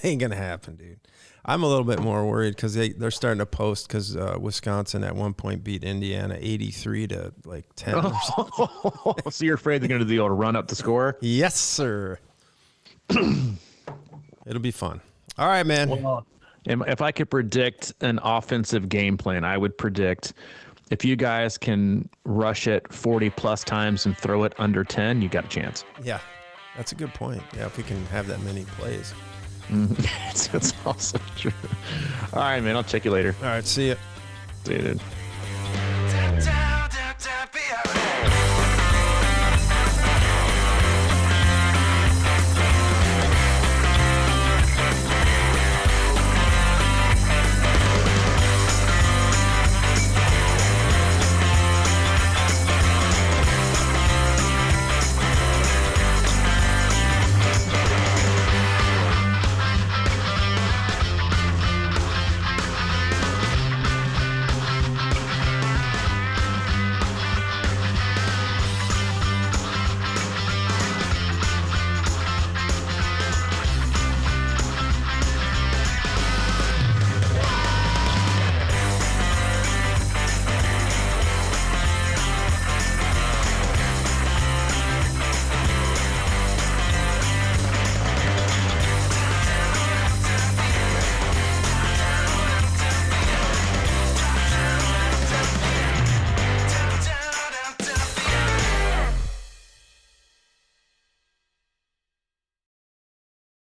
ain't going to happen, dude. I'm a little bit more worried because they're starting to post because Wisconsin at one point beat Indiana 83 to 10. So you're afraid they're going to do the old run up the score? Yes, sir. It'll be fun. All right, man. Well, if I could predict an offensive game plan, I would predict if you guys can rush it 40+ times and throw it under 10, you got a chance. Yeah, that's a good point. Yeah, if we can have that many plays. It's also true. All right, man. I'll check you later. All right, see ya. See you, dude.